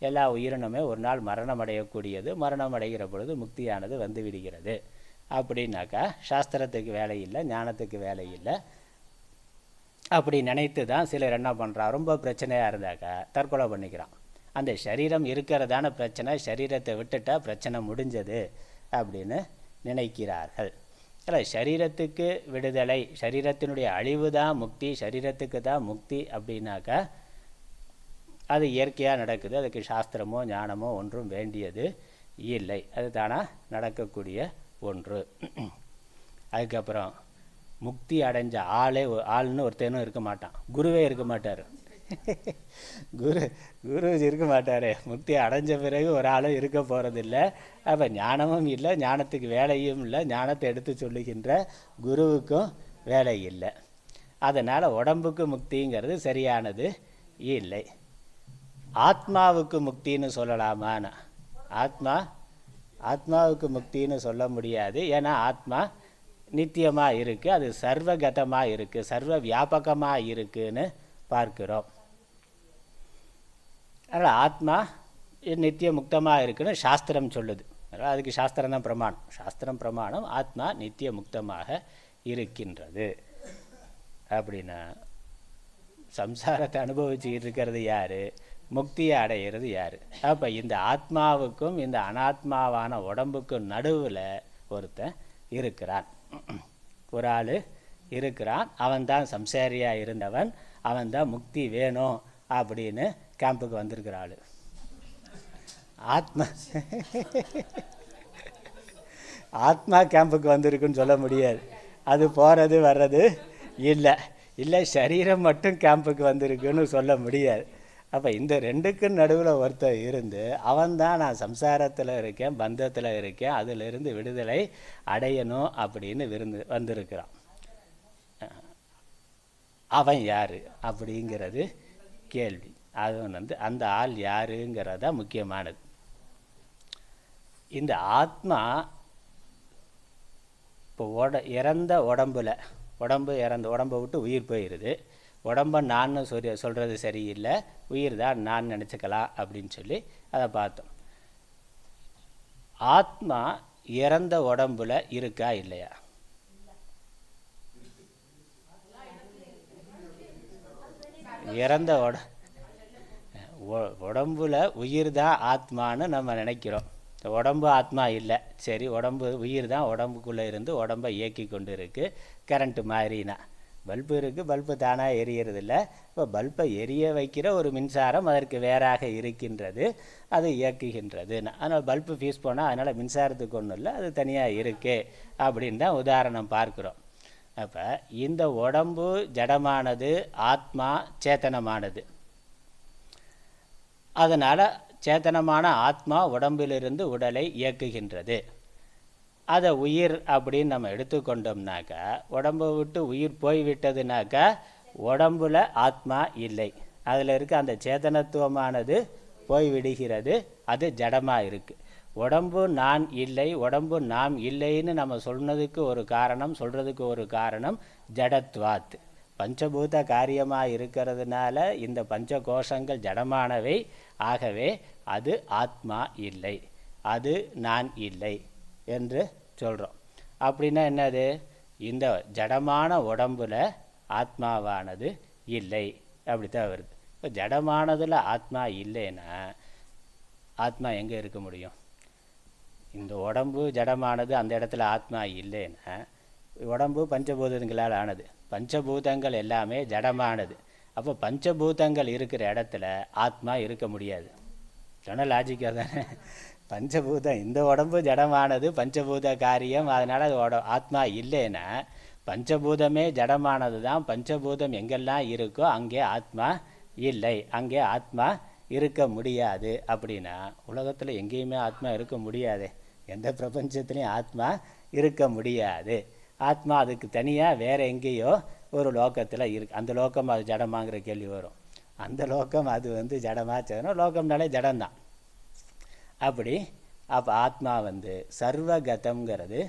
எல்லா உயிரினமே ஒரு நாள் மரணம் அடையக்கூடியது. மரணம் அடைகிற பொழுது முக்தியானது வந்து விடுகிறது. அப்படின்னாக்கா சாஸ்திரத்துக்கு வேலை இல்லை, ஞானத்துக்கு வேலை இல்லை. அப்படி நினைத்து தான் சிலர் என்ன பண்ணுறான், ரொம்ப பிரச்சனையாக இருந்தாக்கா தற்கொலை பண்ணிக்கிறான். அந்த சரீரம் இருக்கிறதான பிரச்சனை, சரீரத்தை விட்டுட்டால் பிரச்சனை முடிஞ்சது அப்படின்னு நினைக்கிறார்கள். இல்லை, சரீரத்துக்கு விடுதலை, சரீரத்தினுடைய அழிவு தான் முக்தி, சரீரத்துக்கு தான் முக்தி அப்படின்னாக்கா அது இயற்கையாக நடக்குது. அதுக்கு சாஸ்திரமோ ஞானமோ ஒன்றும் வேண்டியது இல்லை, அது தானாக நடக்கக்கூடிய ஒன்று. அதுக்கப்புறம் முக்தி அடைஞ்ச ஆள்னு ஒருத்தனும் இருக்க மாட்டான், குருவே இருக்க மாட்டார். குரு இருக்க மாட்டார். முக்தி அடைஞ்ச பிறகு ஒரு ஆளும் இருக்க போகிறதில்ல. அப்போ ஞானமும் இல்லை, ஞானத்துக்கு வேலையும் இல்லை, ஞானத்தை எடுத்து சொல்லுகின்ற குருவுக்கும் வேலை இல்லை. அதனால் உடம்புக்கு முக்திங்கிறது சரியானது இல்லை. ஆத்மாவுக்கு முக்தின்னு சொல்லலாமான்னு? ஆத்மாவுக்கு முக்தின்னு சொல்ல முடியாது. ஏன்னா ஆத்மா நித்தியமாக இருக்குது, அது சர்வகதமாக இருக்குது, சர்வ வியாபகமாக இருக்குதுன்னு பார்க்கிறோம். அதனால் ஆத்மா நித்திய முக்தமாக இருக்குன்னு சாஸ்திரம் சொல்லுது. அதனால் அதுக்கு சாஸ்திரம் தான் பிரமாணம். சாஸ்திரம் பிரமாணம், ஆத்மா நித்திய முக்தமாக இருக்கின்றது. அப்படின்னா சம்சாரத்தை அனுபவிச்சுக்கிட்டு இருக்கிறது யார்? முக்தியை அடைகிறது யார்? அப்போ இந்த ஆத்மாவுக்கும் இந்த அனாத்மாவான உடம்புக்கும் நடுவில் ஒருத்தன் இருக்கிறான், ஒரு ஆள் இருக்கிறான். அவன்தான் சம்சாரியாக இருந்தவன், அவன்தான் முக்தி வேணும் அப்படின்னு கேம்புக்கு வந்திருக்கிற ஆள். ஆத்மா கேம்புக்கு வந்திருக்குன்னு சொல்ல முடியாது, அது போகிறது வர்றது இல்லை. சரீரம் மட்டும் கேம்புக்கு வந்திருக்குன்னு சொல்ல முடியாது. அப்போ இந்த ரெண்டுக்கும் நடுவில் ஒருத்தர் இருந்து அவன்தான் நான் சம்சாரத்தில் இருக்கேன், பந்தத்தில் இருக்கேன், அதிலிருந்து விடுதலை அடையணும் அப்படின்னு வந்திருக்கிறான். அவன் யார் அப்படிங்கிறது கேள்வி. அது அந்த ஆள் யாருங்கிறது தான் முக்கியமானது. இந்த ஆத்மா இப்போ இறந்த உடம்பை விட்டு உயிர் போயிடுது. உடம்பை நான் சொல்கிறது சரியில்லை, உயிர் தான் நான் நினச்சிக்கலாம் அப்படின்னு சொல்லி அதை பார்த்தோம். ஆத்மா இறந்த உடம்புல இருக்கா இல்லையா? இறந்த உடம்புல உயிர் தான் ஆத்மான்னு நம்ம நினைக்கிறோம். உடம்பு ஆத்மா இல்லை, சரி, உயிர் தான் உடம்புக்குள்ளே இருந்து உடம்பை இயக்கி கொண்டு இருக்குது. கரண்ட்டு மாதிரினா பல்பு இருக்குது, பல்பு தானாக எரியறதில்ல. இப்போ பல்பை எரிய வைக்கிற ஒரு மின்சாரம் அதற்கு வேறாக இருக்கின்றது, அது இயக்குகின்றது. அதனால் பல்பு ஃபீஸ் போனால் அதனால் மின்சாரத்துக்கு ஒன்றும் இல்லை, அது தனியாக இருக்கே அப்படின்னு தான் உதாரணம் பார்க்குறோம். அப்போ இந்த உடம்பு ஜடமானது, ஆத்மா சேத்தனமானது. அதனால் சேத்தனமான ஆத்மா உடம்பிலிருந்து உடலை இயக்குகின்றது. அதை உயிர் அப்படின்னு நம்ம எடுத்துக்கொண்டோம்னாக்கா, உடம்பை விட்டு உயிர் போய்விட்டதுனாக்கா உடம்புல ஆத்மா இல்லை, அதில் இருக்க அந்த சேதனத்துவமானது போய்விடுகிறது, அது ஜடமாக இருக்குது. உடம்பு நான் இல்லை, உடம்பு நாம் இல்லைன்னு நம்ம சொல்கிறதுக்கு ஒரு காரணம் ஜடத்வாத், பஞ்சபூத காரியமாக இருக்கிறதுனால இந்த பஞ்ச கோஷங்கள் ஜடமானவை. ஆகவே அது ஆத்மா இல்லை, அது நான் இல்லை என்று சொல்கிறோம். அப்படின்னா என்னது? இந்த ஜடமான உடம்புல ஆத்மாவானது இல்லை, அப்படித்தான் வருது. இப்போ ஜடமானதில் ஆத்மா இல்லைன்னா ஆத்மா எங்கே இருக்க முடியும்? இந்த உடம்பு ஜடமானது, அந்த இடத்துல ஆத்மா இல்லைன்னா, உடம்பு பஞ்சபூதங்களால் ஆனது, பஞ்சபூதங்கள் எல்லாமே ஜடமானது. அப்போ பஞ்சபூதங்கள் இருக்கிற இடத்துல ஆத்மா இருக்க முடியாது. சொன்ன லாஜிக்காக தானே. பஞ்சபூதம், இந்த உடம்பு ஜடமானது, பஞ்சபூத காரியம், அதனால் அது ஆத்மா இல்லைன்னா பஞ்சபூதமே ஜடமானது தான். பஞ்சபூதம் எங்கெல்லாம் இருக்கோ அங்கே ஆத்மா இல்லை, அங்கே ஆத்மா இருக்க முடியாது. அப்படின்னா உலகத்தில் எங்கேயுமே ஆத்மா இருக்க முடியாது, எந்த பிரபஞ்சத்துலேயும் ஆத்மா இருக்க முடியாது. ஆத்மா அதுக்கு தனியாக வேறு எங்கேயோ ஒரு லோகத்தில் இருக்கு. அந்த லோகம் அது ஜடமாங்கிற கேள்வி வரும். அந்த லோகம் அது ஜடமாக சேரும், லோகம்னாலே ஜடம்தான். அப்போ ஆத்மா சர்வகதம்ங்கிறது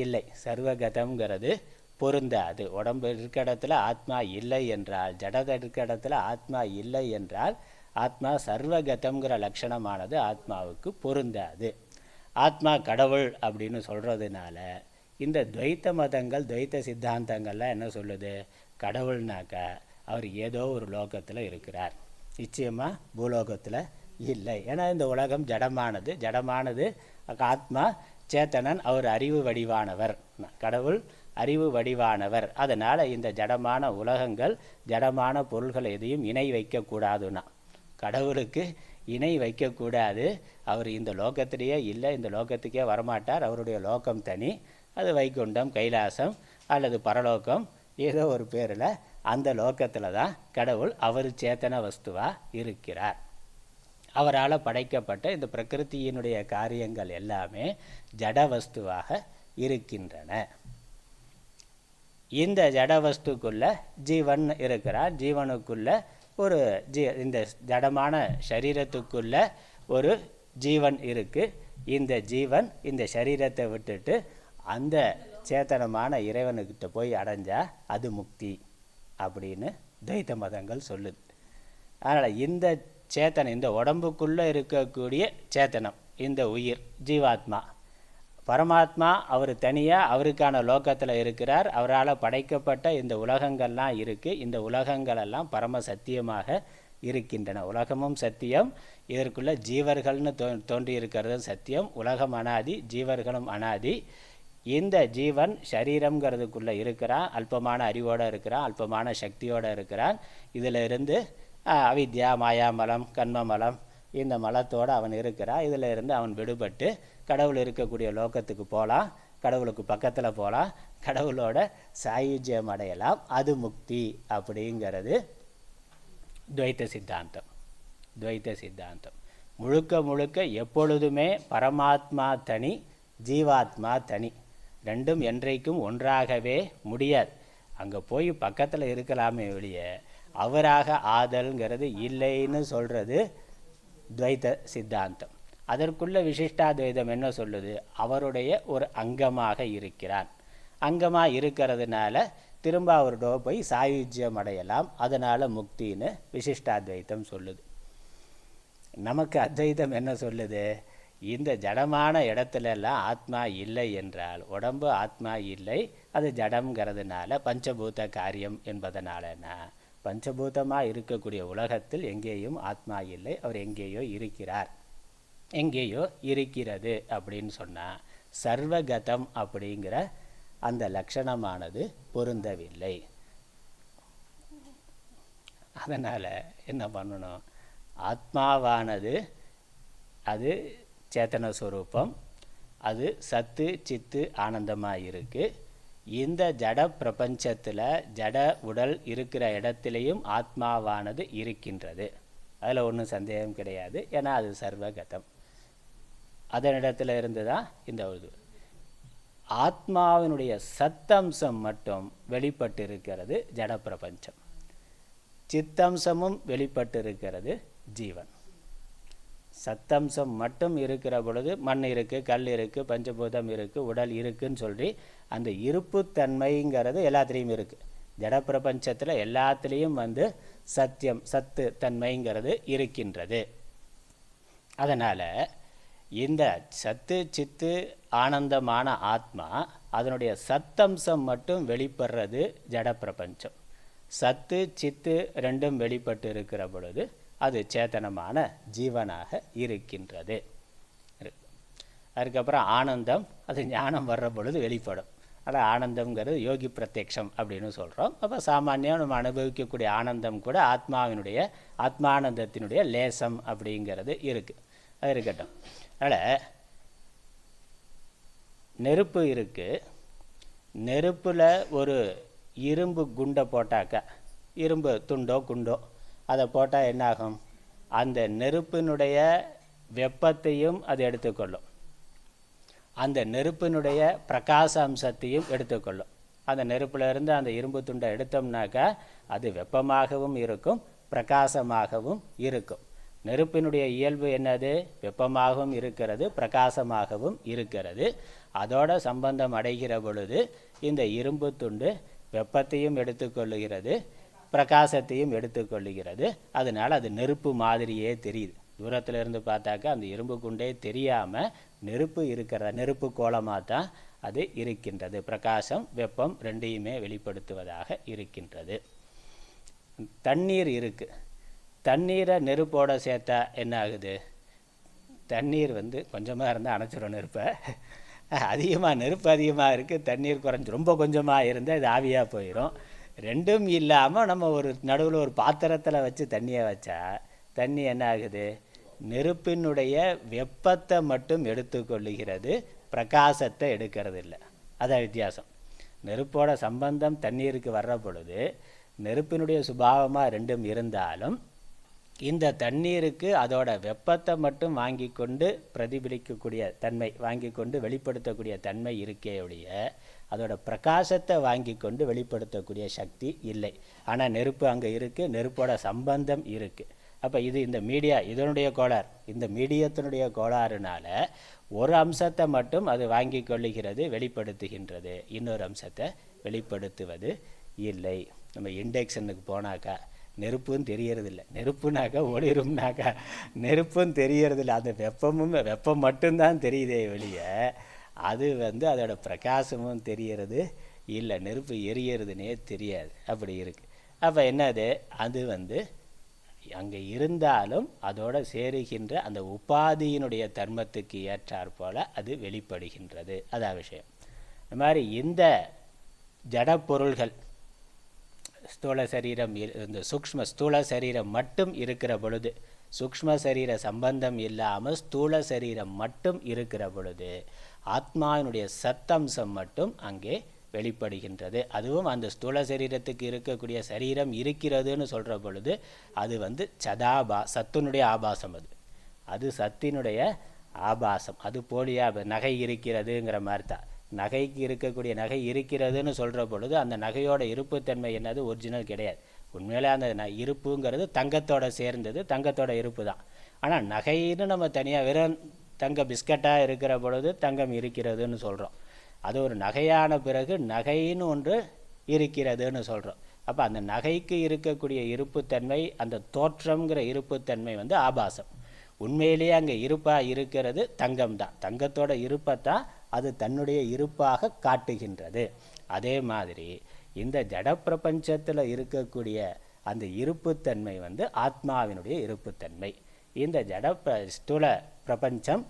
இல்லை, சர்வகதம்ங்கிறது பொருந்தாது. உடம்பு இருக்க இடத்துல ஆத்மா இல்லை என்றால், ஜடத்தை இருக்க இடத்துல ஆத்மா இல்லை என்றால் ஆத்மா சர்வகதம்ங்கிற லட்சணமானது ஆத்மாவுக்கு பொருந்தாது. ஆத்மா கடவுள் அப்படின்னு சொல்கிறதுனால இந்த துவைத்த மதங்கள், துவைத்த சித்தாந்தங்கள்லாம் என்ன சொல்லுது? கடவுள்னாக்கா அவர் ஏதோ ஒரு லோகத்தில் இருக்கிறார், நிச்சயமாக பூலோகத்தில் இல்லை. ஏன்னா இந்த உலகம் ஜடமானது. ஆத்மா சேத்தனன், அவர் அறிவு வடிவானவர். கடவுள் அறிவு வடிவானவர். அதனால் இந்த ஜடமான உலகங்கள், ஜடமான பொருள்கள் எதையும் இணை வைக்கக்கூடாதுன்னா, கடவுளுக்கு இணை வைக்கக்கூடாது. அவர் இந்த லோகத்திலேயே இல்லை, இந்த லோகத்துக்கே வரமாட்டார். அவருடைய லோகம் தனி, அது வைகுண்டம், கைலாசம் அல்லது பரலோகம், ஏதோ ஒரு பேரில் அந்த லோகத்தில் தான் கடவுள் அவர் சேத்தன வஸ்துவாக இருக்கிறார். அவரால் படைக்கப்பட்ட இந்த பிரகிருத்தியினுடைய காரியங்கள் எல்லாமே ஜட வஸ்துவாக இருக்கின்றன. இந்த ஜட வஸ்துக்குள்ள ஜீவன் இருக்கிறார். ஜீவனுக்குள்ள ஒரு இந்த ஜடமான சரீரத்துக்குள்ள ஒரு ஜீவன் இருக்குது. இந்த ஜீவன் இந்த சரீரத்தை விட்டுட்டு அந்த சேத்தனமான இறைவனுக்கிட்ட போய் அடைஞ்சா அது முக்தி அப்படின்னு துவைத்த மதங்கள் சொல்லுது. அதனால் இந்த சேத்தனம், இந்த உடம்புக்குள்ளே இருக்கக்கூடிய சேத்தனம், இந்த உயிர் ஜீவாத்மா, பரமாத்மா அவர் தனியாக அவருக்கான லோகத்தில் இருக்கிறார். அவரால் படைக்கப்பட்ட இந்த உலகங்கள்லாம் இருக்குது. இந்த உலகங்களெல்லாம் பரம சத்தியமாக இருக்கின்றன. உலகமும் சத்தியம், இதற்குள்ள ஜீவர்கள்னு தோன்றி இருக்கிறதும் சத்தியம். உலகம் அனாதி, ஜீவர்களும் அனாதி. இந்த ஜீவன் சரீரங்கிறதுக்குள்ளே இருக்கிறான், அல்பமான அறிவோடு இருக்கிறான், அல்பமான சக்தியோடு இருக்கிறான். இதில் இருந்து அவித்யா, மாயாமலம், கண்மமலம், இந்த மலத்தோடு அவன் இருக்கிறான். இதில் இருந்து அவன் விடுபட்டு கடவுள் இருக்கக்கூடிய லோகத்துக்கு போகலாம், கடவுளுக்கு பக்கத்தில் போகலாம், கடவுளோட சாயுஜ்யம் அடையலாம். அது முக்தி அப்படிங்கிறது துவைத்த சித்தாந்தம். துவைத்த சித்தாந்தம் முழுக்க எப்பொழுதுமே பரமாத்மா தனி, ஜீவாத்மா தனி, ரெண்டும் என்றைக்கும் ஒன்றாகவே முடியாது. அங்கே போய் பக்கத்தில் இருக்கலாமே வெளிய அவராக ஆதல்ங்கிறது இல்லைன்னு சொல்கிறது துவைத்த சித்தாந்தம். அதற்குள்ள விசிஷ்டாத்வைதம் என்ன சொல்லுது? அவருடைய ஒரு அங்கமாக இருக்கிறான். அங்கமாக இருக்கிறதுனால திரும்ப அவரோட போய் சாயுஜ்யம் அடையலாம், அதனால் முக்தின்னு விசிஷ்டாத்வைத்தம் சொல்லுது. நமக்கு அத்வைதம் என்ன சொல்லுது? இந்த ஜடமான இடத்துலலாம் ஆத்மா இல்லை என்றால், உடம்பு ஆத்மா இல்லை, அது ஜடம்ங்கிறதுனால பஞ்சபூத காரியம் என்பதனாலனா, பஞ்சபூதமாக இருக்கக்கூடிய உலகத்தில் எங்கேயும் ஆத்மா இல்லை, அவர் எங்கேயோ இருக்கிறார், எங்கேயோ இருக்கிறது அப்படின்னு சொன்னால் சர்வகதம் அப்படிங்கிற அந்த லட்சணமானது பொருந்தவில்லை. அதனால் என்ன பண்ணணும்? ஆத்மாவானது அது சேத்தனஸ்வரூபம், அது சத்து சித்து ஆனந்தமாக இருக்குது. இந்த ஜட பிரபஞ்சத்தில் ஜட உடல் இருக்கிற இடத்துலையும் ஆத்மாவானது இருக்கின்றது, அதில் ஒன்றும் சந்தேகம் கிடையாது. ஏன்னா அது சர்வகதம். அதனிடத்தில் இருந்து தான் இந்த இது. ஆத்மாவினுடைய சத்தம்சம் மட்டும் வெளிப்பட்டு இருக்கிறது ஜட பிரபஞ்சம், சித்தம்சமும் வெளிப்பட்டு இருக்கிறது ஜீவன். சத்தம்சம் மட்டும் இருக்கிற பொழுது மண் இருக்குது, கல் இருக்குது, பஞ்சபூதம் இருக்குது, உடல் இருக்குதுன்னு சொல்லி அந்த இருப்புத்தன்மைங்கிறது எல்லாத்துலேயும் இருக்குது. ஜட பிரபஞ்சத்தில் எல்லாத்துலேயும் சத்தியம், சத்து தன்மைங்கிறது இருக்கின்றது. அதனால் இந்த சத்து சித்து ஆனந்தமான ஆத்மா, அதனுடைய சத்தம்சம் மட்டும் வெளிப்படுறது ஜட பிரபஞ்சம். சத்து சித்து ரெண்டும் வெளிப்பட்டு இருக்கிற பொழுது அது சேத்தனமான ஜீவனாக இருக்கின்றது. அதுக்கப்புறம் ஆனந்தம், அது ஞானம் வர்ற பொழுது வெளிப்படும். ஆனால் ஆனந்தம்ங்கிறது யோகி பிரத்யக்ஷம் அப்படின்னு சொல்கிறோம். அப்போ சாமானியம் நம்ம அனுபவிக்கக்கூடிய ஆனந்தம் கூட ஆத்மானந்தத்தினுடைய லேசம் அப்படிங்கிறது இருக்குது. அது இருக்கட்டும். அதனால் நெருப்பு இருக்குது. நெருப்பில் ஒரு இரும்பு குண்டை போட்டாக்கா, இரும்பு துண்டோ குண்டோ அதை போட்டால் என்னாகும்? அந்த நெருப்பினுடைய வெப்பத்தையும் அது எடுத்துக்கொள்ளும், அந்த நெருப்பினுடைய பிரகாச அம்சத்தையும் எடுத்துக்கொள்ளும். அந்த நெருப்பிலிருந்து அந்த இரும்பு துண்டை எடுத்தோம்னாக்கா அது வெப்பமாகவும் இருக்கும், பிரகாசமாகவும் இருக்கும். நெருப்பினுடைய இயல்பு என்னது? வெப்பமாகவும் இருக்கிறது, பிரகாசமாகவும் இருக்கிறது. அதோட சம்பந்தம் அடைகிற பொழுது இந்த இரும்பு துண்டு வெப்பத்தையும் எடுத்துக்கொள்ளுகிறது, பிரகாசத்தையும் எடுத்துக்கொள்ளுகிறது. அதனால் அது நெருப்பு மாதிரியே தெரியுது. தூரத்தில் இருந்து பார்த்தாக்கா அந்த இரும்பு குண்டே தெரியாமல் நெருப்பு நெருப்பு கோலமாக தான் அது இருக்கின்றது. பிரகாசம் வெப்பம் ரெண்டையுமே வெளிப்படுத்துவதாக இருக்கின்றது. தண்ணீர் இருக்குது. தண்ணீரை நெருப்போடு சேர்த்தா என்ன ஆகுது? தண்ணீர் கொஞ்சமாக இருந்தால் அணைச்சிடும் நெருப்பை. நெருப்பு அதிகமாக இருக்குது, தண்ணீர் ரொம்ப கொஞ்சமாக இருந்தால் இது ஆவியாக போயிடும். ரெண்டும் இல்லாமல் நம்ம ஒரு நடுவில் ஒரு பாத்திரத்தில் வச்சு தண்ணியை வச்சா தண்ணி என்ன ஆகுது? நெருப்பினுடைய வெப்பத்தை மட்டும் எடுத்துக்கொள்ளுகிறது, பிரகாசத்தை எடுக்கிறது இல்லை. அதான் வித்தியாசம். நெருப்போட சம்பந்தம் தண்ணீருக்கு வர்ற பொழுது நெருப்பினுடைய சுபாவமாக ரெண்டும் இருந்தாலும் இந்த தண்ணீருக்கு அதோட வெப்பத்தை மட்டும் வாங்கி கொண்டு பிரதிபலிக்கக்கூடிய தன்மை, வாங்கி கொண்டு வெளிப்படுத்தக்கூடிய தன்மை இருக்கே ஒழிய அதோட பிரகாசத்தை வாங்கி கொண்டு வெளிப்படுத்தக்கூடிய சக்தி இல்லை. ஆனால் நெருப்பு அங்கே இருக்குது, நெருப்போட சம்பந்தம் இருக்குது. அப்போ இந்த மீடியா இதனுடைய கோளாறு, இந்த மீடியத்தினுடைய கோளாறுனால ஒரு அம்சத்தை மட்டும் அது வாங்கி கொள்ளுகிறது, வெளிப்படுத்துகின்றது, இன்னொரு அம்சத்தை வெளிப்படுத்துவது இல்லை. நம்ம இண்டக்ஷனுக்கு போனாக்கா நெருப்பும் தெரியறதில்லை. நெருப்புனாக்கா ஒளிரும்னாக்கா நெருப்பும் தெரியறதில்லை. அந்த வெப்பம் மட்டும்தான் தெரியுதே வெளியே அது அதோட பிரகாசமும் தெரியறது இல்லை. நெருப்பு எரியறதுனே தெரியாது. அப்படி இருக்குது. அப்போ என்னது? அது அங்கே இருந்தாலும் அதோட சேருகின்ற அந்த உபாதியினுடைய தர்மத்துக்கு ஏற்றாற் போல் அது வெளிப்படுகின்றது. அதான் விஷயம். இந்த மாதிரி இந்த ஜட பொருள்கள் ஸ்தூல சரீரம், இந்த ஸ்தூல சரீரம் மட்டும் இருக்கிற பொழுது, சூக்ஷ்ம சரீர சம்பந்தம் இல்லாமல் ஸ்தூல சரீரம் மட்டும் இருக்கிற பொழுது ஆத்மாவினுடைய சத்தம்சம் மட்டும் அங்கே வெளிப்படுகின்றது. அதுவும் அந்த ஸ்தூல சரீரத்துக்கு இருக்கக்கூடிய சரீரம் இருக்கிறதுன்னு சொல்கிற பொழுது அது சத்தினுடைய ஆபாசம். அது சத்தினுடைய ஆபாசம். அது போலியா நகை இருக்கிறதுங்கிற மாதிரி தான். நகைக்கு இருக்கக்கூடிய நகை இருக்கிறதுன்னு சொல்கிற பொழுது அந்த நகையோட இருப்புத்தன்மை என்னது? ஒரிஜினல் கிடையாது. உண்மையிலே அந்த இருப்புங்கிறது தங்கத்தோட சேர்ந்தது, தங்கத்தோட இருப்பு தான். ஆனால் நகைன்னு நம்ம தனியாக வெறும் தங்க பிஸ்கட்டாக இருக்கிற பொழுது தங்கம் இருக்கிறதுன்னு சொல்கிறோம். அது ஒரு நகையான பிறகு நகைன்னு ஒன்று இருக்கிறதுன்னு சொல்கிறோம். அப்போ அந்த நகைக்கு இருக்கக்கூடிய இருப்புத்தன்மை, அந்த தோற்றம்ங்கிற இருப்புத்தன்மை ஆபாசம். உண்மையிலேயே அங்கே இருப்பாக இருக்கிறது தங்கம் தான். தங்கத்தோட இருப்பை தான் அது தன்னுடைய இருப்பாக காட்டுகின்றது. அதே மாதிரி இந்த ஜட பிரபஞ்சத்தில் இருக்கக்கூடிய அந்த இருப்புத்தன்மை ஆத்மாவினுடைய இருப்புத்தன்மை. இந்த ஸ்தூல பிரபஞ்சம்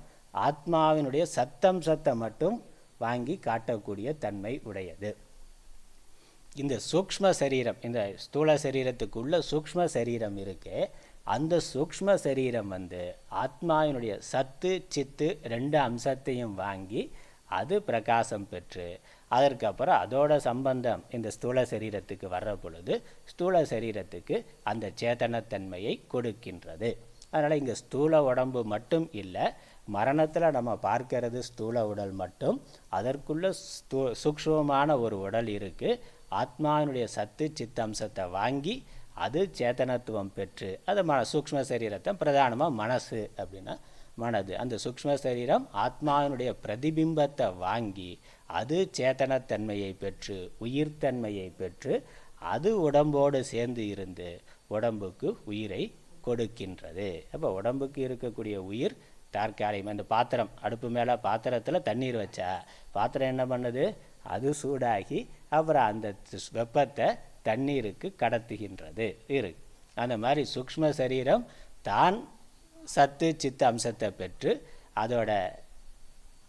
ஆத்மாவினுடைய சத்தம்சத்தை மட்டும் வாங்கி காட்டக்கூடிய தன்மை உடையது. இந்த சூக்ஷ்ம சரீரம், இந்த ஸ்தூல சரீரத்துக்குள்ள சூக்ஷ்ம சரீரம் இருக்கு. அந்த சூக்ஷ்ம சரீரம் ஆத்மாவினுடைய சத்து சித்து ரெண்டு அம்சத்தையும் வாங்கி அது பிரகாசம் பெற்று அதற்கப்புறம் அதோட சம்பந்தம் இந்த ஸ்தூல சரீரத்துக்கு வர்ற பொழுது ஸ்தூல சரீரத்துக்கு அந்த சேதனத்தன்மையை கொடுக்கின்றது. அதனால் இங்கே ஸ்தூல உடம்பு மட்டும் இல்லை, மரணத்தில் நம்ம பார்க்கறது ஸ்தூல உடல் மட்டும். அதற்குள்ள சூக்ஷ்மமான ஒரு உடல் இருக்குது. ஆத்மாவினுடைய சத்து சித்தம்சத்தை வாங்கி அது சேத்தனத்துவம் பெற்று அது சூக்ஷ்ம சரீரத்தை பிரதானமாக மனசு அப்படின்னா மனது. அந்த சூக்ஷ்ம சரீரம் ஆத்மாவினுடைய பிரதிபிம்பத்தை வாங்கி அது சேத்தனத்தன்மையை பெற்று உயிர்த்தன்மையை பெற்று அது உடம்போடு சேர்ந்து இருந்து உடம்புக்கு உயிரை கொடுக்கின்றது. அப்போ உடம்புக்கு இருக்கக்கூடிய உயிர் தற்காலிகம். அந்த பாத்திரம், அடுப்பு மேலே பாத்திரத்தில் தண்ணீர் வச்சா பாத்திரம் என்ன பண்ணுது? அது சூடாகி அப்புறம் அந்த வெப்பத்தை தண்ணீருக்கு கடத்துகின்றது இருக்கு. அந்த மாதிரி சூக்ஷ்ம சரீரம் தான் சத்து சித்த அம்சத்தை பெற்று அதோட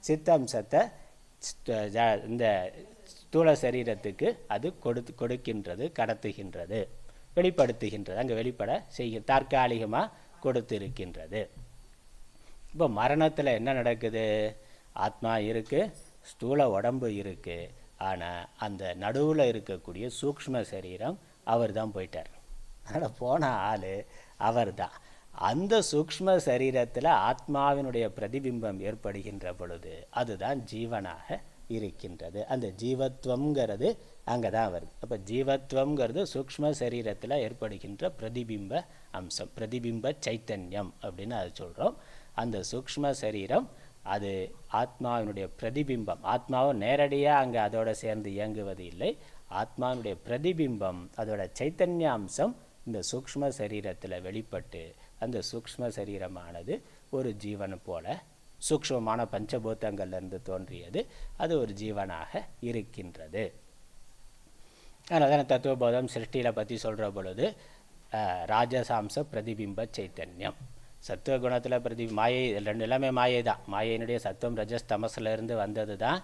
சித்த அம்சத்தை இந்த ஸ்தூல சரீரத்துக்கு அது கொடுக்கின்றது, கடத்துகின்றது, வெளிப்படுத்துகின்றது, அங்கே வெளிப்பட செய்ய தற்காலிகமாக கொடுத்திருக்கின்றது. இப்போ மரணத்தில் என்ன நடக்குது? ஆத்மா இருக்குது, ஸ்தூல உடம்பு இருக்குது, ஆனால் அந்த நடுவில் இருக்கக்கூடிய சூக்ஷ்ம சரீரம் அவர் தான் போயிட்டார். அதனால் போன ஆள் அவர் தான். அந்த சூக்ஷ்ம சரீரத்தில் ஆத்மாவினுடைய பிரதிபிம்பம் ஏற்படுகின்ற பொழுது அதுதான் ஜீவனாக இருக்கின்றது. அந்த ஜீவத்துவங்கிறது அங்கே தான் வருது. அப்போ ஜீவத்துவங்கிறது சூக்ஷ்ம சரீரத்தில் ஏற்படுகின்ற பிரதிபிம்ப அம்சம், பிரதிபிம்ப சைத்தன்யம் அப்படின்னு அது சொல்கிறோம். அந்த சூக்ஷ்ம சரீரம் அது ஆத்மாவினுடைய பிரதிபிம்பம். ஆத்மாவும் நேரடியாக அங்கே அதோட சேர்ந்து இயங்குவது இல்லை. ஆத்மாவினுடைய பிரதிபிம்பம், அதோட சைத்தன்ய அம்சம் இந்த சூக்ஷ்ம சரீரத்தில் வெளிப்பட்டு அந்த சூக்ஷ்ம சரீரமானது ஒரு ஜீவன் போல சூக்ஷ்மமான பஞ்சபூதங்கள்லேருந்து தோன்றியது, அது ஒரு ஜீவனாக இருக்கின்றது. அதனால தான் தத்துவபோதம் சிருஷ்டியில் பற்றி சொல்கிற பொழுது ராஜசாம்ச பிரதிபிம்ப சைத்தன்யம், சத்துவகுணத்தில் மாயை எல்லாமே மாயை தான். மாயையினுடைய சத்துவம் ரஜஸ் தமசிலிருந்து வந்தது தான்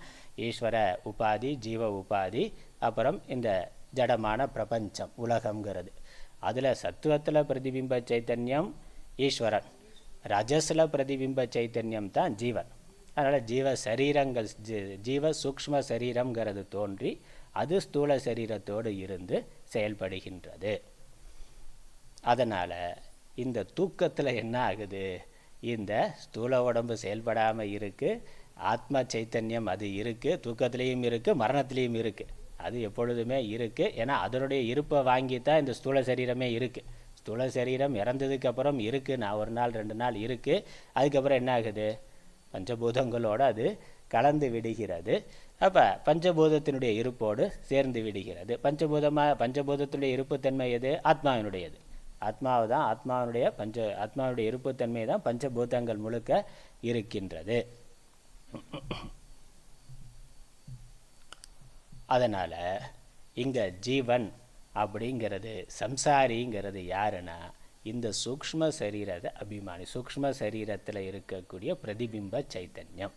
ஈஸ்வர உபாதி, ஜீவ உபாதி, அப்புறம் இந்த ஜடமான பிரபஞ்சம் உலகங்கிறது. அதில் சத்துவத்தில் பிரதிபிம்ப சைத்தன்யம் ஈஸ்வரன், ரஜஸில் பிரதிபிம்ப சைத்தன்யம் தான் ஜீவன். அதனால் ஜீவ சரீரங்கள், ஜீவ சூக்ஷ்ம சரீரங்கிறது தோன்றி அது ஸ்தூல சரீரத்தோடு இருந்து செயல்படுகின்றது. அதனால் இந்த தூக்கத்தில் என்ன ஆகுது? இந்த ஸ்தூல உடம்பு செயல்படாமல் இருக்குது, ஆத்ம சைத்தன்யம் அது இருக்குது, தூக்கத்துலேயும் இருக்குது, மரணத்துலேயும் இருக்குது. அது எப்பொழுதுமே இருக்குது. ஏன்னா அதனுடைய இருப்பை வாங்கித்தான் இந்த ஸ்தூல சரீரமே இருக்குது. ஸ்தூல சரீரம் இறந்ததுக்கப்புறம் இருக்குது, நான் ஒரு நாள் 2 நாள் இருக்குது. அதுக்கப்புறம் என்ன ஆகுது? பஞ்சபூதங்களோடு அது கலந்து விடுகிறது. அப்போ பஞ்சபூதத்தினுடைய இருப்போடு சேர்ந்து விடுகிறது. பஞ்சபூதத்தினுடைய இருப்புத்தன்மை எது? ஆத்மாவினுடையது. ஆத்மாவை தான், ஆத்மாவுடைய இருப்புத்தன்மை தான் பஞ்சபூதங்கள் முழுக்க இருக்கின்றது. அதனால் இங்கே ஜீவன் அப்படிங்கிறது, சம்சாரிங்கிறது யாருன்னா இந்த சூக்ஷ்ம சரீரத்தை அபிமானி, சூக்ஷ்ம சரீரத்தில் இருக்கக்கூடிய பிரதிபிம்ப சைத்தன்யம்.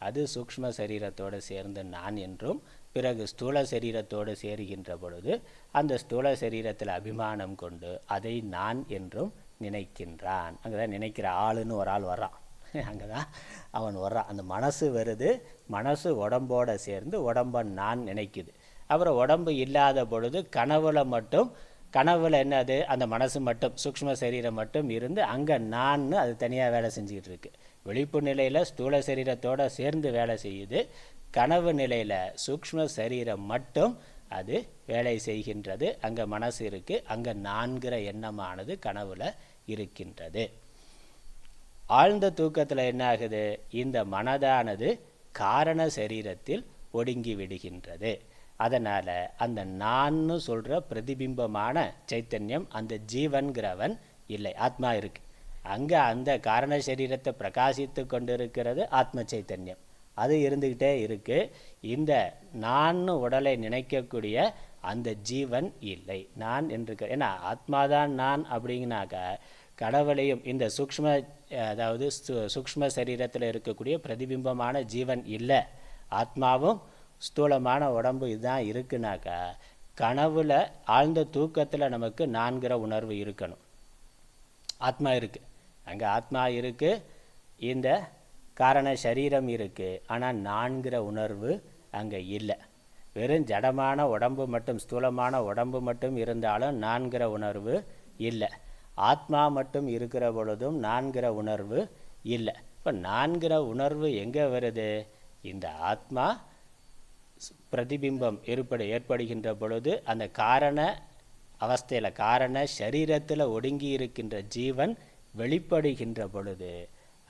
அது சூக்ஷ்ம சரீரத்தோடு சேர்ந்து நான் என்றும், பிறகு ஸ்தூல சரீரத்தோடு சேருகின்ற பொழுது அந்த ஸ்தூல சரீரத்தில் அபிமானம் கொண்டு அதை நான் என்றும் நினைக்கின்றான். அங்கே தான் நினைக்கிற ஆளுன்னு ஒரு ஆள் வர்றான், அங்கே தான் அவன் வர்றான். அந்த மனசு வருது, மனசு உடம்போடு சேர்ந்து உடம்பை நான் நினைக்குது. அப்புறம் உடம்பு இல்லாத பொழுது கனவுல என்னது? அந்த மனசு மட்டும், சூக்ஷ்ம சரீரம் மட்டும் இருந்து அங்கே நான் அது தனியாக வேலை செஞ்சுக்கிட்டு இருக்கு. விழிப்பு நிலையில் ஸ்தூல சரீரத்தோடு சேர்ந்து வேலை செய்யுது. கனவு நிலையில் சூக்ஷ்ம சரீரம் மட்டும் அது வேலை செய்கின்றது. அங்கே மனசு இருக்குது, அங்கே நான்கிற எண்ணமானது கனவுல இருக்கின்றது. ஆழ்ந்த தூக்கத்தில் என்ன ஆகுது? இந்த மனதானது காரண சரீரத்தில் ஒடுங்கி விடுகின்றது. அதனால் அந்த நான்னு சொல்கிற பிரதிபிம்பமான சைத்தன்யம், அந்த ஜீவன்கிறவன் இல்லை, ஆத்மா இருக்கு. அங்கே அந்த காரண சரீரத்தை பிரகாசித்து கொண்டு இருக்கிறது ஆத்ம சைத்தன்யம், அது இருந்துக்கிட்டே இருக்கு. இந்த நான்னு உடலை நினைக்கக்கூடிய அந்த ஜீவன் இல்லை, நான் என்று. ஏன்னா ஆத்மாதான் நான் அப்படிங்கனாக்கா கடவுளையும் இந்த சூக்ஷ்ம சரீரத்தில் இருக்கக்கூடிய பிரதிபிம்பமான ஜீவன் இல்லை, ஆத்மாவும் ஸ்தூலமான உடம்பு இதுதான் இருக்குனாக்கா கனவுல ஆழ்ந்த தூக்கத்தில் நமக்கு நான்கிற உணர்வு இருக்கணும். ஆத்மா இருக்குது, அங்கே ஆத்மா இருக்குது, இந்த காரண சரீரம் இருக்குது, ஆனால் நான்கிற உணர்வு அங்கே இல்லை. வெறும் ஜடமான உடம்பு மட்டும், ஸ்தூலமான உடம்பு மட்டும் இருந்தாலும் நான்கிற உணர்வு இல்லை. ஆத்மா மட்டும் இருக்கிற பொழுதும் நான்கிற உணர்வு இல்லை. இப்போ நான்கிற உணர்வு எங்கே வருது? இந்த ஆத்மா பிரதிபிம்பம் ஏற்படுகின்ற பொழுது அந்த காரண அவஸ்தையில், காரண சரீரத்தில் ஒடுங்கி இருக்கின்ற ஜீவன் வெளிப்படுகின்ற பொழுது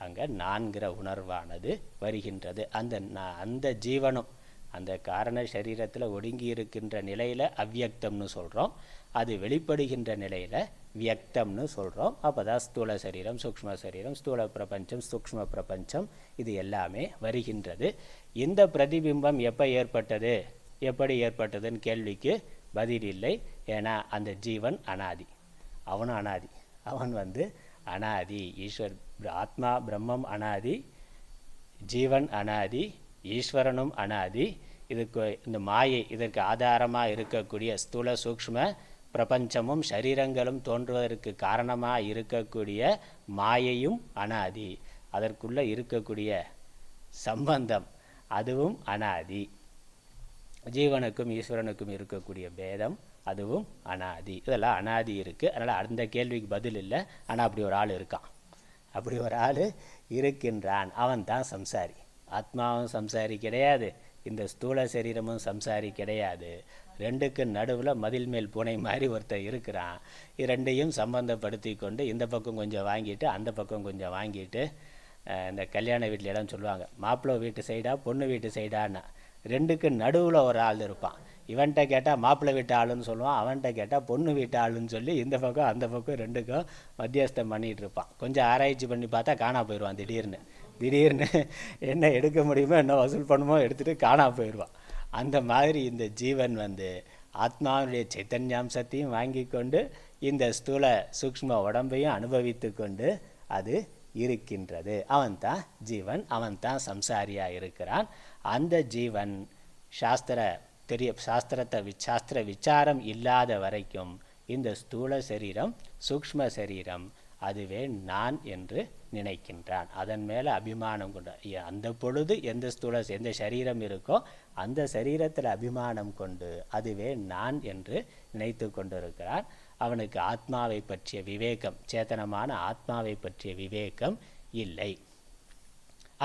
அங்கே நான்கிற உணர்வானது வருகின்றது. அந்த ஜீவனும் அந்த காரண சரீரத்தில் ஒடுங்கி இருக்கின்ற நிலையில் அவ்வியக்தம்னு சொல்கிறோம், அது வெளிப்படுகின்ற நிலையில் வியக்தம்னு சொல்கிறோம். அப்போ தான் ஸ்தூல சரீரம், சூக்ஷ்ம சரீரம், ஸ்தூல பிரபஞ்சம், சூக்ஷ்ம பிரபஞ்சம் இது எல்லாமே வருகின்றது. இந்த பிரதிபிம்பம் எப்போ ஏற்பட்டது, எப்படி ஏற்பட்டதுன்னு கேள்விக்கு பதில் இல்லை. ஏன்னா அந்த ஜீவன் அனாதி, அவனும் அனாதி, அவன் அனாதி. ஆத்மா பிரம்மம் அனாதி, ஜீவன் அனாதி, ஈஸ்வரனும் அனாதி. இதுக்கு இந்த மாயை இதற்கு ஆதாரமாக இருக்கக்கூடிய ஸ்தூல சூக்ஷ்ம பிரபஞ்சமும் சரீரங்களும் தோன்றுவதற்கு காரணமாக இருக்கக்கூடிய மாயையும் அனாதி, அதற்குள்ளே இருக்கக்கூடிய சம்பந்தம் அதுவும் அனாதி, ஜீவனுக்கும் ஈஸ்வரனுக்கும் இருக்கக்கூடிய பேதம் அதுவும் அனாதி. இதெல்லாம் அனாதி இருக்குது. அதனால் அந்த கேள்விக்கு பதில் இல்லை. ஆனால் அப்படி ஒரு ஆள் இருக்கான், அப்படி ஒரு ஆள் இருக்கின்றான். அவன் தான் சம்சாரி. ஆத்மாவும் சம்சாரி கிடையாது, இந்த ஸ்தூல சரீரமும் சம்சாரி கிடையாது. ரெண்டுக்கு நடுவில் மதில் மேல் பூனை மாதிரி ஒருத்தர் இருக்கிறான். இது ரெண்டையும் சம்பந்தப்படுத்தி கொண்டு இந்த பக்கம் கொஞ்சம் வாங்கிட்டு அந்த பக்கம் கொஞ்சம் வாங்கிட்டு, இந்த கல்யாண வீட்டில் இடம் சொல்லுவாங்க, மாப்பிள்ளை வீட்டு சைடா பொண்ணு வீட்டு சைடான்னா ரெண்டுக்கு நடுவில் ஒரு ஆள் இருப்பான். இவன்கிட்ட கேட்டால் மாப்பிள்ளை வீட்டு ஆளுன்னு சொல்லுவான், அவன்கிட்ட கேட்டால் பொண்ணு வீட்டு ஆளுன்னு சொல்லி இந்த பக்கம் அந்த பக்கம் ரெண்டுக்கும் மத்தியஸ்தம் பண்ணிகிட்டு இருப்பான். கொஞ்சம் ஆராய்ச்சி பண்ணி பார்த்தா காணா போயிடுவான். திடீர்னு என்ன எடுக்க முடியுமோ என்ன வசூல் பண்ணுமோ எடுத்துகிட்டு காணா போயிடுவான். அந்த மாதிரி இந்த ஜீவன் ஆத்மாவுடைய சைத்தன்யாம்சத்தையும் வாங்கி கொண்டு இந்த ஸ்தூல சூக்ஷ்ம உடம்பையும் அனுபவித்து கொண்டு அது இருக்கின்றது. அவன்தான் ஜீவன், அவன்தான் சம்சாரியாக இருக்கிறான். அந்த ஜீவன் சாஸ்திர விசாரம் இல்லாத வரைக்கும் இந்த ஸ்தூல சரீரம் சூக்ஷ்ம சரீரம் அதுவே நான் என்று நினைக்கின்றான். அதன் மேலே அபிமானம் கொண்டு அந்த பொழுது எந்த சரீரம் இருக்கோ அந்த சரீரத்தில் அபிமானம் கொண்டு அதுவே நான் என்று நினைத்து கொண்டிருக்கிறான். அவனுக்கு ஆத்மாவை பற்றிய விவேகம், சேத்தனமான ஆத்மாவை பற்றிய விவேகம் இல்லை.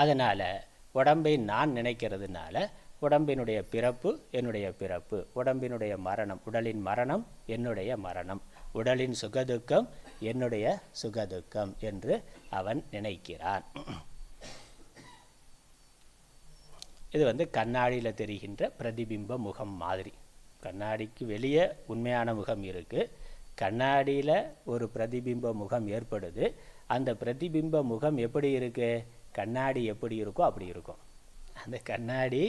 அதனால் உடம்பை நான் நினைக்கிறதுனால உடம்பினுடைய பிறப்பு என்னுடைய பிறப்பு, உடம்பினுடைய மரணம் உடலின் மரணம் என்னுடைய மரணம், உடலின் சுகதுக்கம் என்னுடைய சுகதுக்கம் என்று அவன் நினைக்கிறான். இது கண்ணாடியில் தெரிகின்ற பிரதிபிம்ப முகம் மாதிரி. கண்ணாடிக்கு வெளியே உண்மையான முகம் இருக்குது, கண்ணாடியில் ஒரு பிரதிபிம்ப முகம் ஏற்படுது. அந்த பிரதிபிம்ப முகம் எப்படி இருக்குது? கண்ணாடி எப்படி இருக்கோ அப்படி இருக்கும். அந்த கண்ணாடி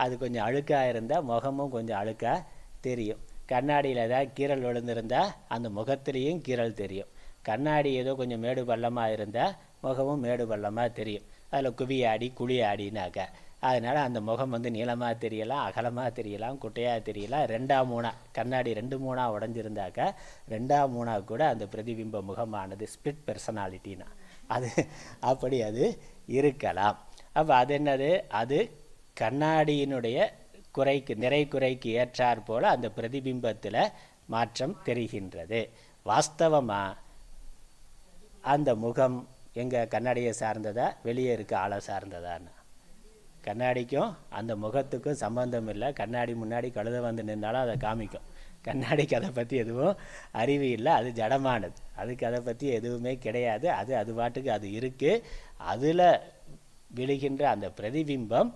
அது கொஞ்சம் அழுக்காக இருந்தால் முகமும் கொஞ்சம் அழுக்காக தெரியும். கண்ணாடியில் ஏதாவது கீறல் விழுந்திருந்தால் அந்த முகத்திலையும் கீறல் தெரியும். கண்ணாடி ஏதோ கொஞ்சம் மேடு பள்ளமாக இருந்தால் முகமும் மேடு பள்ளமாக தெரியும். அதில் குவி ஆடி குழி ஆடினாக்க அதனால் அந்த முகம் நீளமாக தெரியலாம், அகலமாக தெரியலாம், குட்டையாக தெரியலாம். 2-3 கண்ணாடி 2-3 உடஞ்சிருந்தாக்க 2-3 கூட அந்த பிரதிபிம்ப முகமானது ஸ்பிளிட் பெர்சனாலிட்டினா அது அப்படி அது இருக்கலாம். அப்போ அது என்னது? அது கண்ணாடியினுடைய நிறை குறைக்கு ஏற்றாற் போல் அந்த பிரதிபிம்பத்தில் மாற்றம் தெரிகின்றது. வாஸ்தவமாக அந்த முகம் எங்கள் கண்ணாடியை சார்ந்ததா வெளியே இருக்க ஆளை சார்ந்ததான்னு? கண்ணாடிக்கும் அந்த முகத்துக்கும் சம்பந்தம் இல்லை. கண்ணாடி முன்னாடி கழுதை நின்றாலும் அதை காமிக்கும். கண்ணாடிக்கு அதை பற்றி எதுவும் அறிவு இல்லை, அது ஜடமானது, அதுக்கு அதை பற்றி எதுவுமே கிடையாது. அது பாட்டுக்கு அது இருக்குது. அதில் விழுகின்ற அந்த பிரதிபிம்பம்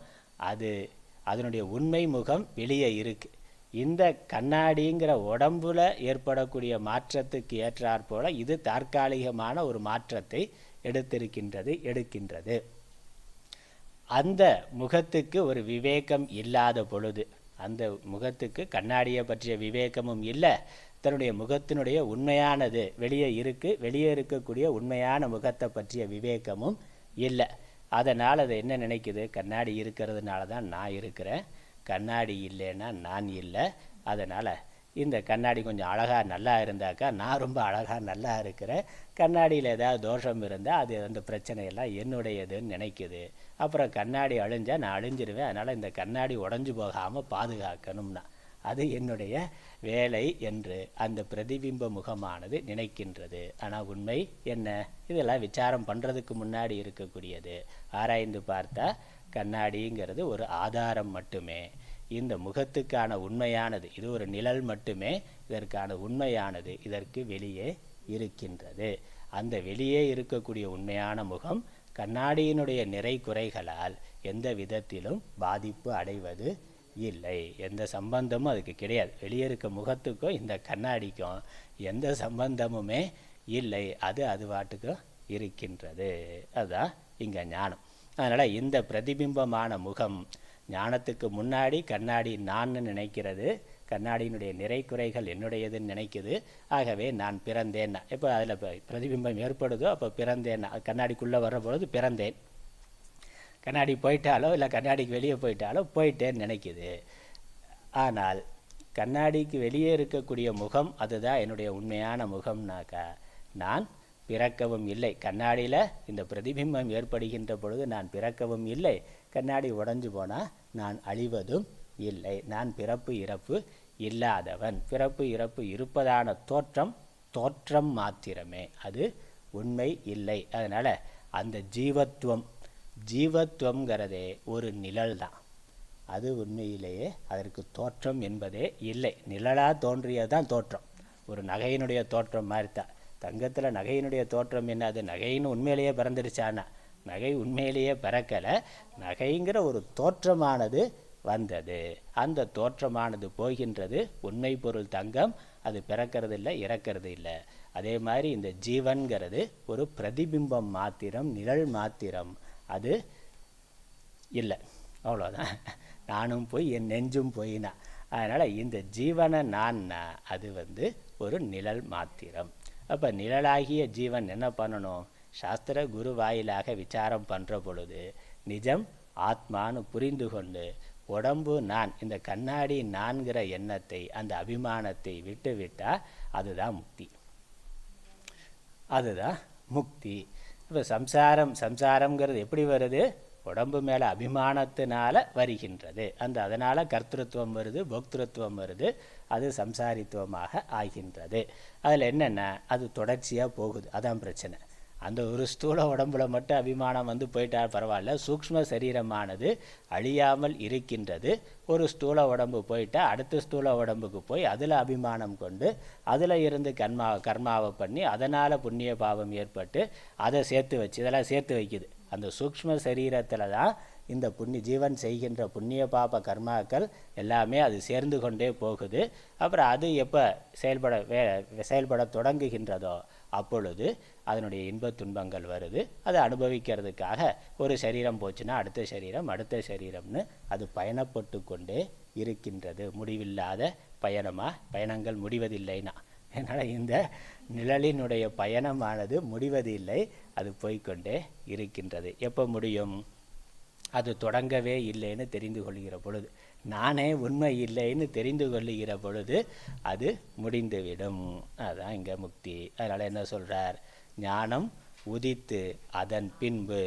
அதனுடைய உண்மை முகம் வெளியே இருக்குது. இந்த கண்ணாடிங்கிற உடம்புல ஏற்படக்கூடிய மாற்றத்துக்கு ஏற்றாற் போல இது தற்காலிகமான ஒரு மாற்றத்தை எடுக்கின்றது. அந்த முகத்துக்கு ஒரு விவேகம் இல்லாத பொழுது, அந்த முகத்துக்கு கண்ணாடியை பற்றிய விவேகமும் இல்லை, தன்னுடைய முகத்தினுடைய உண்மையானது வெளியே இருக்கக்கூடிய உண்மையான முகத்தை பற்றிய விவேகமும் இல்லை. அதனால் அது என்ன நினைக்குது? கண்ணாடி இருக்கிறதுனால தான் நான் இருக்கிறேன், கண்ணாடி இல்லைன்னா நான் இல்லை. அதனால் இந்த கண்ணாடி கொஞ்சம் அழகாக நல்லா இருந்தாக்கா நான் ரொம்ப அழகாக நல்லா இருக்கிறேன், கண்ணாடியில் ஏதாவது தோஷம் இருந்தால் அது அந்த பிரச்சனையெல்லாம் என்னுடையதுன்னு நினைக்குது. அப்புறம் கண்ணாடி அழிஞ்சால் நான் அழிஞ்சிடுவேன், அதனால் இந்த கண்ணாடி உடஞ்சி போகாமல் பாதுகாக்கணும்னா அது என்னுடைய வேலை என்று அந்த பிரதிபிம்ப முகமானது நினைக்கின்றது. ஆனால் உண்மை என்ன? இதெல்லாம் விசாரம் பண்ணுறதுக்கு முன்னாடி இருக்கக்கூடியது. ஆராய்ந்து பார்த்தா கண்ணாடிங்கிறது ஒரு ஆதாரம் மட்டுமே. இந்த முகத்துக்கான உண்மையானது இது ஒரு நிழல் மட்டுமே. இதற்கான உண்மையானது இதற்கு வெளியே இருக்கின்றது. அந்த வெளியே இருக்கக்கூடிய உண்மையான முகம் கண்ணாடியினுடைய நிறை குறைகளால் எந்த விதத்திலும் பாதிப்பு அடைவது இல்லை. எந்த சம்பந்தமும் அதுக்கு கிடையாது. வெளியே இருக்க முகத்துக்கும் இந்த கண்ணாடிக்கும் எந்த சம்பந்தமுமே இல்லை. அது பாட்டுக்கும் இருக்கின்றது. அதுதான் இங்கே ஞானம். அதனால் இந்த பிரதிபிம்பமான முகம் ஞானத்துக்கு முன்னாடி கண்ணாடி நான் நினைக்கிறது, கண்ணாடியினுடைய நிறை குறைகள் என்னுடையதுன்னு நினைக்குது. ஆகவே நான் பிறந்தேன்னா எப்போ அதில் பிரதிபிம்பம் ஏற்படுதோ அப்போ பிறந்தேன்னா கண்ணாடிக்குள்ளே வர்ற பொழுது பிறந்தேன். கண்ணாடி போயிட்டாலோ இல்லை கண்ணாடிக்கு வெளியே போயிட்டாலோ போயிட்டேன்னு நினைக்குது. ஆனால் கண்ணாடிக்கு வெளியே இருக்கக்கூடிய முகம் அதுதான் என்னுடைய உண்மையான முகம்னாக்கா நான் பிறக்கவும் இல்லை. கண்ணாடியில் இந்த பிரதிபிம்பம் ஏற்படுகின்ற பொழுது நான் பிறக்கவும் இல்லை, கண்ணாடி உடைஞ்சு போனால் நான் அழிவதும் இல்லை. நான் பிறப்பு இறப்பு இல்லாதவன். பிறப்பு இறப்பு இருப்பதான தோற்றம் மாத்திரமே, அது உண்மை இல்லை. அதனால் அந்த ஜீவத்துவங்கிறதே ஒரு நிழல் தான். அது உண்மையிலேயே அதற்கு தோற்றம் என்பதே இல்லை. நிழலாக தோன்றியதான் தோற்றம். ஒரு நகையினுடைய தோற்றம் மாதிரி தான். தங்கத்தில் நகையினுடைய தோற்றம் என்ன? அது நகைன்னு உண்மையிலேயே பிறந்துடுச்சானா? நகை உண்மையிலேயே பிறக்கலை. நகைங்கிற ஒரு தோற்றமானது வந்தது. அந்த தோற்றமானது போகின்றது. உண்மை பொருள் தங்கம் அது பிறக்கிறது இல்லை, இறக்கிறது இல்லை. அதே மாதிரி இந்த ஜீவன்கிறது ஒரு பிரதிபிம்பம் மாத்திரம், நிழல் மாத்திரம், அது இல்லை. அவ்வளோதான். நானும் போய் என் நெஞ்சும் போயினா. அதனால் இந்த ஜீவனை நான்னா அது ஒரு நிழல் மாத்திரம். அப்போ நிழலாகிய ஜீவன் என்ன பண்ணணும்? சாஸ்திர குரு வாயிலாக விசாரம் பண்ணுற பொழுது நிஜம் ஆத்மானு புரிந்து கொண்டு உடம்பு நான், இந்த கண்ணாடி நான்கிற எண்ணத்தை, அந்த அபிமானத்தை விட்டு விட்டால் அதுதான் முக்தி. அதுதான் முக்தி. இப்போ சம்சாரம்ங்கிறது எப்படி வருது? உடம்பு மேலே அபிமானத்தினால வருகின்றது. அதனால் கர்த்திருவம் வருது, போக்திருத்துவம் வருது, அது சம்சாரித்துவமாக ஆகின்றது. அதில் என்னென்ன, அது தொடர்ச்சியாக போகுது. அதான் பிரச்சனை. அந்த ஒரு ஸ்தூல உடம்புல மட்டும் அபிமானம் போயிட்டால் பரவாயில்ல. சூக்ஷ்ம சரீரமானது அழியாமல் இருக்கின்றது. ஒரு ஸ்தூல உடம்பு போயிட்டால் அடுத்த ஸ்தூல உடம்புக்கு போய் அதில் அபிமானம் கொண்டு அதில் இருந்து கர்மாவை பண்ணி அதனால் புண்ணிய பாவம் ஏற்பட்டு அதை சேர்த்து வச்சு இதெல்லாம் சேர்த்து வைக்குது. அந்த சூக்ஷ்ம சரீரத்தில் தான் இந்த ஜீவன் செய்கின்ற புண்ணிய பாப கர்மாக்கள் எல்லாமே அது சேர்ந்து கொண்டே போகுது. அப்புறம் அது எப்போ செயல்பட தொடங்குகின்றதோ அப்பொழுது அதனுடைய இன்பத் துன்பங்கள் வருது. அதை அனுபவிக்கிறதுக்காக ஒரு சரீரம் போச்சுன்னா அடுத்த சரீரம்னு அது பயணப்பட்டு கொண்டே இருக்கின்றது. முடிவில்லாத பயணங்கள் முடிவதில்லைன்னா. அதனால் இந்த நிழலினுடைய பயணமானது முடிவதில்லை, அது போய்கொண்டே இருக்கின்றது. எப்போ முடியும்? அது தொடங்கவே இல்லைன்னு தெரிந்து கொள்கிற பொழுது, நானே உண்மை இல்லைன்னு தெரிந்து கொள்ளுகிற பொழுது அது முடிந்துவிடும். அதுதான் இங்கே முக்தி. அதனால் என்ன சொல்கிறார்? ஞானம் உதித்து அதன் பின்பு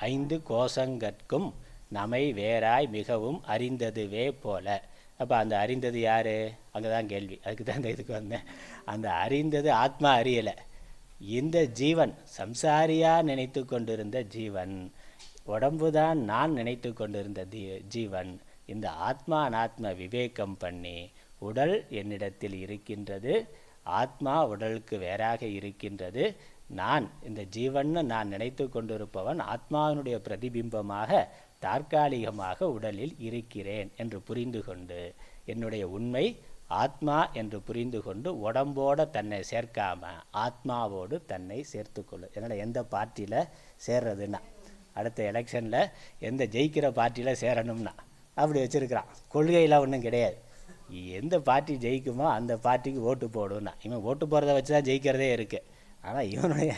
5 கோஷங்கட்கும் நமை வேறாய் மிகவும் அறிந்ததுவே போல. அப்போ அந்த அறிந்தது யார்? அங்கே தான் கேள்வி. அதுக்கு தான் இதுக்கு வந்தேன். அந்த அறிந்தது ஆத்மா அறியலை. இந்த ஜீவன் சம்சாரியாக நினைத்து கொண்டிருந்த ஜீவன், உடம்பு தான் நான் நினைத்து கொண்டிருந்த ஜீவன், இந்த ஆத்மா அனாத்ம விவேகம் பண்ணி உடல் என்னிடத்தில் இருக்கின்றது, ஆத்மா உடலுக்கு வேறாக இருக்கின்றது, நான் இந்த ஜீவன்னு நான் நினைத்து கொண்டிருப்பவன் ஆத்மாவினுடைய பிரதிபிம்பமாக தற்காலிகமாக உடலில் இருக்கிறேன் என்று புரிந்து கொண்டு, என்னுடைய உண்மை ஆத்மா என்று புரிந்து கொண்டு உடம்போடு தன்னை சேர்க்காமல் ஆத்மாவோடு தன்னை சேர்த்து கொள்ளு. அதனால் எந்த பார்ட்டியில் சேர்றதுன்னா, அடுத்த எலெக்ஷனில் எந்த ஜெயிக்கிற பார்ட்டியில் சேரணும்னா அப்படி வச்சுருக்கிறான். கொள்கையெல்லாம் ஒன்றும் கிடையாது. எந்த பார்ட்டி ஜெயிக்குமோ அந்த பார்ட்டிக்கு ஓட்டு போடுன்னா, இவன் ஓட்டு போடுறத வச்சு தான் ஜெயிக்கிறதே இருக்குது. ஆனால் இவனுடைய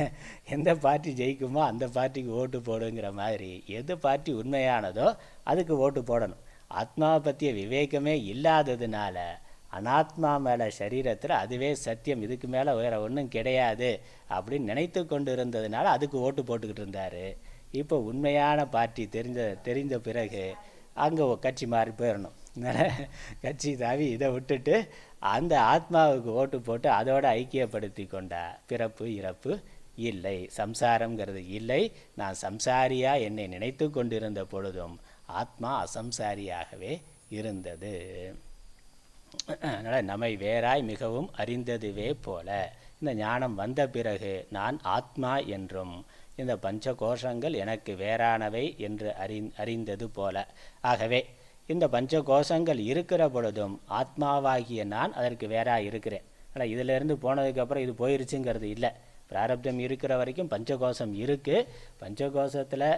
எந்த பார்ட்டி ஜெயிக்குமோ அந்த பார்ட்டிக்கு ஓட்டு போடுங்கிற மாதிரி எது பார்ட்டி உண்மையானதோ அதுக்கு ஓட்டு போடணும். ஆத்மாவை பற்றிய விவேகமே இல்லாததுனால அனாத்மா மேலே சரீரத்தில் அதுவே சத்தியம், இதுக்கு மேலே வேறு ஒன்றும் கிடையாது அப்படின்னு நினைத்து கொண்டு இருந்ததுனால அதுக்கு ஓட்டு போட்டுக்கிட்டு இருந்தார். இப்போ உண்மையான பார்ட்டி தெரிந்த பிறகு அங்கே கட்சி மாறி போயிடணும். கட்சி தாவி இதை விட்டுட்டு அந்த ஆத்மாவுக்கு ஓட்டு போட்டு அதோடு ஐக்கியப்படுத்தி கொண்டா பிறப்பு இறப்பு இல்லை, சம்சாரங்கிறது இல்லை. நான் சம்சாரியாக என்னை நினைத்து கொண்டிருந்த பொழுதும் ஆத்மா அசம்சாரியாகவே இருந்தது. அதனால் நம்மை வேறாய் மிகவும் அறிந்ததுவே போல, இந்த ஞானம் வந்த பிறகு நான் ஆத்மா என்றும் இந்த பஞ்ச கோஷங்கள் எனக்கு வேறானவை என்று அறிந்தது போல. ஆகவே இந்த பஞ்ச கோஷங்கள் இருக்கிற பொழுதும் ஆத்மாவாகிய நான் அதற்கு வேறாக இருக்கிறேன். ஆனால் இதிலேருந்து போனதுக்கப்புறம் இது போயிருச்சுங்கிறது இல்லை. பிராரப்தம் இருக்கிற வரைக்கும் பஞ்சகோஷம் இருக்குது. பஞ்சகோஷத்தில்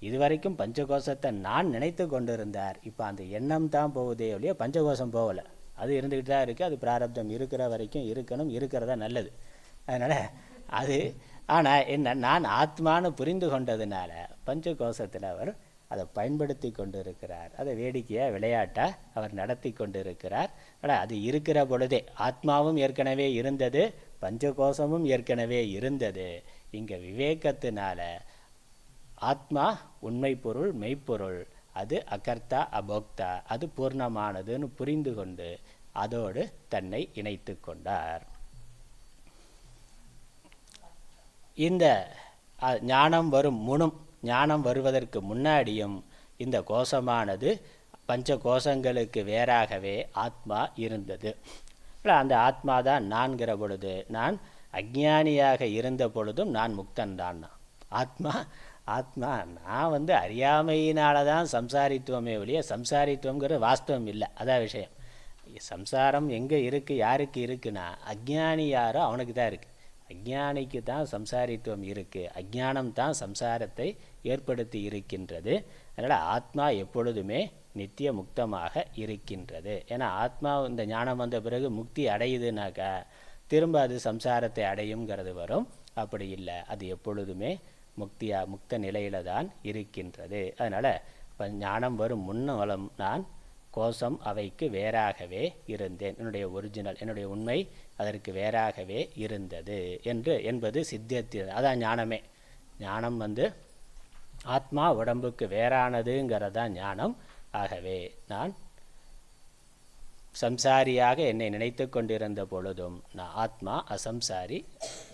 இதுவரைக்கும் பஞ்சகோஷத்தை நான் நினைத்து கொண்டிருந்தார். இப்போ அந்த எண்ணம் தான் போகுதே ஒழிய பஞ்சகோஷம் போகலை. அது இருந்துக்கிட்டு தான் இருக்குது. அது பிராரப்தம் இருக்கிற வரைக்கும் இருக்கணும், இருக்கிறதா நல்லது. அதனால் ஆனால் என்ன, நான் ஆத்மானு புரிந்து கொண்டதுனால பஞ்ச கோஷத்தில் அவர் அதை பயன்படுத்தி கொண்டு இருக்கிறார். அதை வேடிக்கையாக விளையாட்டாக அவர் நடத்தி கொண்டு இருக்கிறார். ஆனால் அது இருக்கிற பொழுதே ஆத்மாவும் ஏற்கனவே இருந்தது, பஞ்சகோஷமும் ஏற்கனவே இருந்தது. இங்கே விவேகத்தினால ஆத்மா உண்மை பொருள், மெய்ப்பொருள், அது அகர்த்தா அபோக்தா, அது பூர்ணமானதுன்னு புரிந்து கொண்டு அதோடு தன்னை இணைத்து கொண்டார். இந்த ஞானம் வரும் முன்னும், ஞானம் வருவதற்கு முன்னாடியும் இந்த கோஷமானது பஞ்ச கோஷங்களுக்கு வேறாகவே ஆத்மா இருந்தது. அந்த ஆத்மா தான் நான்கிற பொழுது, நான் அஞ்ஞானியாக இருந்த பொழுதும் நான் முக்தன்தான். ஆத்மா நான் அறியாமையினால தான் சம்சாரித்துவமே ஒழிய சம்சாரித்துவங்கிற வாஸ்தவம் இல்லை. அதான் விஷயம். சம்சாரம் எங்கே இருக்குது, யாருக்கு இருக்குன்னா அஞ்ஞானி யாரோ அவனுக்கு தான் இருக்குது. அஞ்ஞானிக்கு தான் சம்சாரித்துவம் இருக்குது. அஞ்ஞானம் தான் சம்சாரத்தை ஏற்படுத்தி இருக்கின்றது. அதனால் ஆத்மா எப்பொழுதுமே நித்திய முக்தமாக இருக்கின்றது. ஏன்னா ஆத்மா இந்த ஞானம் வந்த பிறகு முக்தி அடையுதுனாக்கா திரும்ப அது சம்சாரத்தை அடையுங்கிறது வரும். அப்படி இல்லை, அது எப்பொழுதுமே முக்த நிலையில தான் இருக்கின்றது. அதனால் இப்போ ஞானம் வரும் முன்னவலம் நான் கோஷம் அவைக்கு வேறாகவே இருந்தேன். என்னுடைய ஒரிஜினல், என்னுடைய உண்மை அதற்கு வேறாகவே இருந்தது என்பது சித்தியத்தில். அதான் ஞானமே. ஞானம் ஆத்மா உடம்புக்கு வேறானதுங்கிறதான் ஞானம். ஆகவே நான் சம்சாரியாக என்னை நினைத்து கொண்டிருந்த பொழுதும் நான் ஆத்மா அசம்சாரி,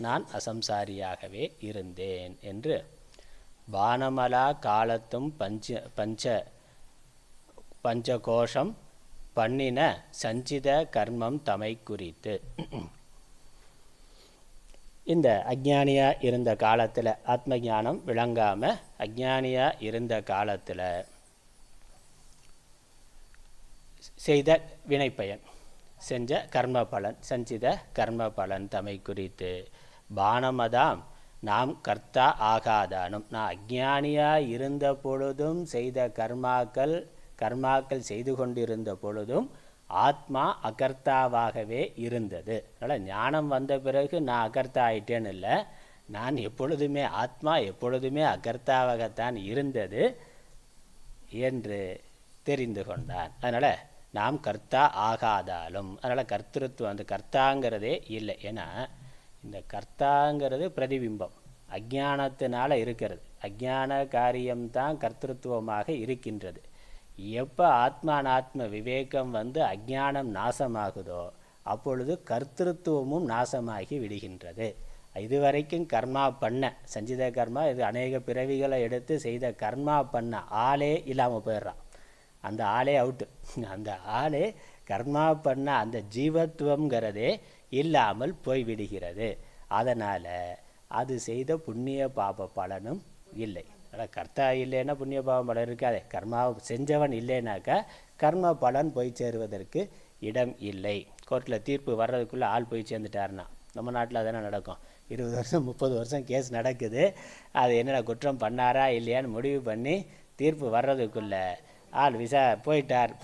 நான் அசம்சாரியாகவே இருந்தேன் என்று வானமலா காலத்தும் பஞ்சகோஷம் பண்ணின சஞ்சித கர்மம் தமை குறித்து. இந்த அஞ்ஞானியாக இருந்த காலத்தில், ஆத்ம ஞானம் விளங்காமல் அஞ்ஞானியாக இருந்த காலத்தில் செய்த வினைப்பயன், செஞ்ச கர்ம பலன், சஞ்சித கர்ம பலன் தமை குறித்து பானமதாம் நாம் கர்த்தா ஆகாதானும். நான் அஞ்ஞானியாக இருந்த பொழுதும் செய்த கர்மாக்கள் செய்து கொண்டிருந்த பொழுதும் ஆத்மா அகர்த்தாவாகவே இருந்தது. அதனால் ஞானம் வந்த பிறகு நான் அகர்த்தா ஆயிட்டேன்னு இல்லை, நான் எப்பொழுதுமே ஆத்மா எப்பொழுதுமே அகர்த்தாவாகத்தான் இருந்தது என்று தெரிந்து கொண்டான். அதனால் நாம் கர்த்தா ஆகாதாலும், அதனால் கர்த்திருவம் அந்த கர்த்தாங்கிறதே இல்லை. ஏன்னா இந்த கர்த்தாங்கிறது பிரதிபிம்பம், அஜ்ஞானத்தினால இருக்கிறது. அஜ்ஞான காரியம்தான் கர்த்திருவமாக இருக்கின்றது. எப்போ ஆத்மானாத்ம விவேகம் அஜ்ஞானம் நாசமாகுதோ அப்பொழுது கர்த்திருவமும் நாசமாகி விடுகின்றது. இதுவரைக்கும் கர்மா பண்ண சஞ்சித கர்மா, இது அநேக பிறவிகளை எடுத்து செய்த கர்மா பண்ண ஆளே இல்லாமல் போயிடுறான். அந்த ஆளே அவுட்டு. அந்த ஆளே கர்மா பண்ண அந்த ஜீவத்துவங்கிறதே இல்லாமல் போய்விடுகிறது. அதனால் அது செய்த புண்ணிய பாப பலனும் இல்லை. ஆனால் கர்த்தா இல்லைன்னா புண்ணிய பாவ பலன் இருக்காதே. கர்மா செஞ்சவன் இல்லைனாக்கா கர்ம பலன் போய் சேருவதற்கு இடம் இல்லை. கோர்ட்டில் தீர்ப்பு வர்றதுக்குள்ளே ஆள் போய் சேர்ந்துட்டாருன்னா, நம்ம நாட்டில் அதெல்லாம் நடக்கும். 20 வருஷம் 30 வருஷம் கேஸ் நடக்குது. அது என்னென்ன குற்றம் பண்ணாரா இல்லையான்னு முடிவு பண்ணி தீர்ப்பு வர்றதுக்குள்ளே ஆள்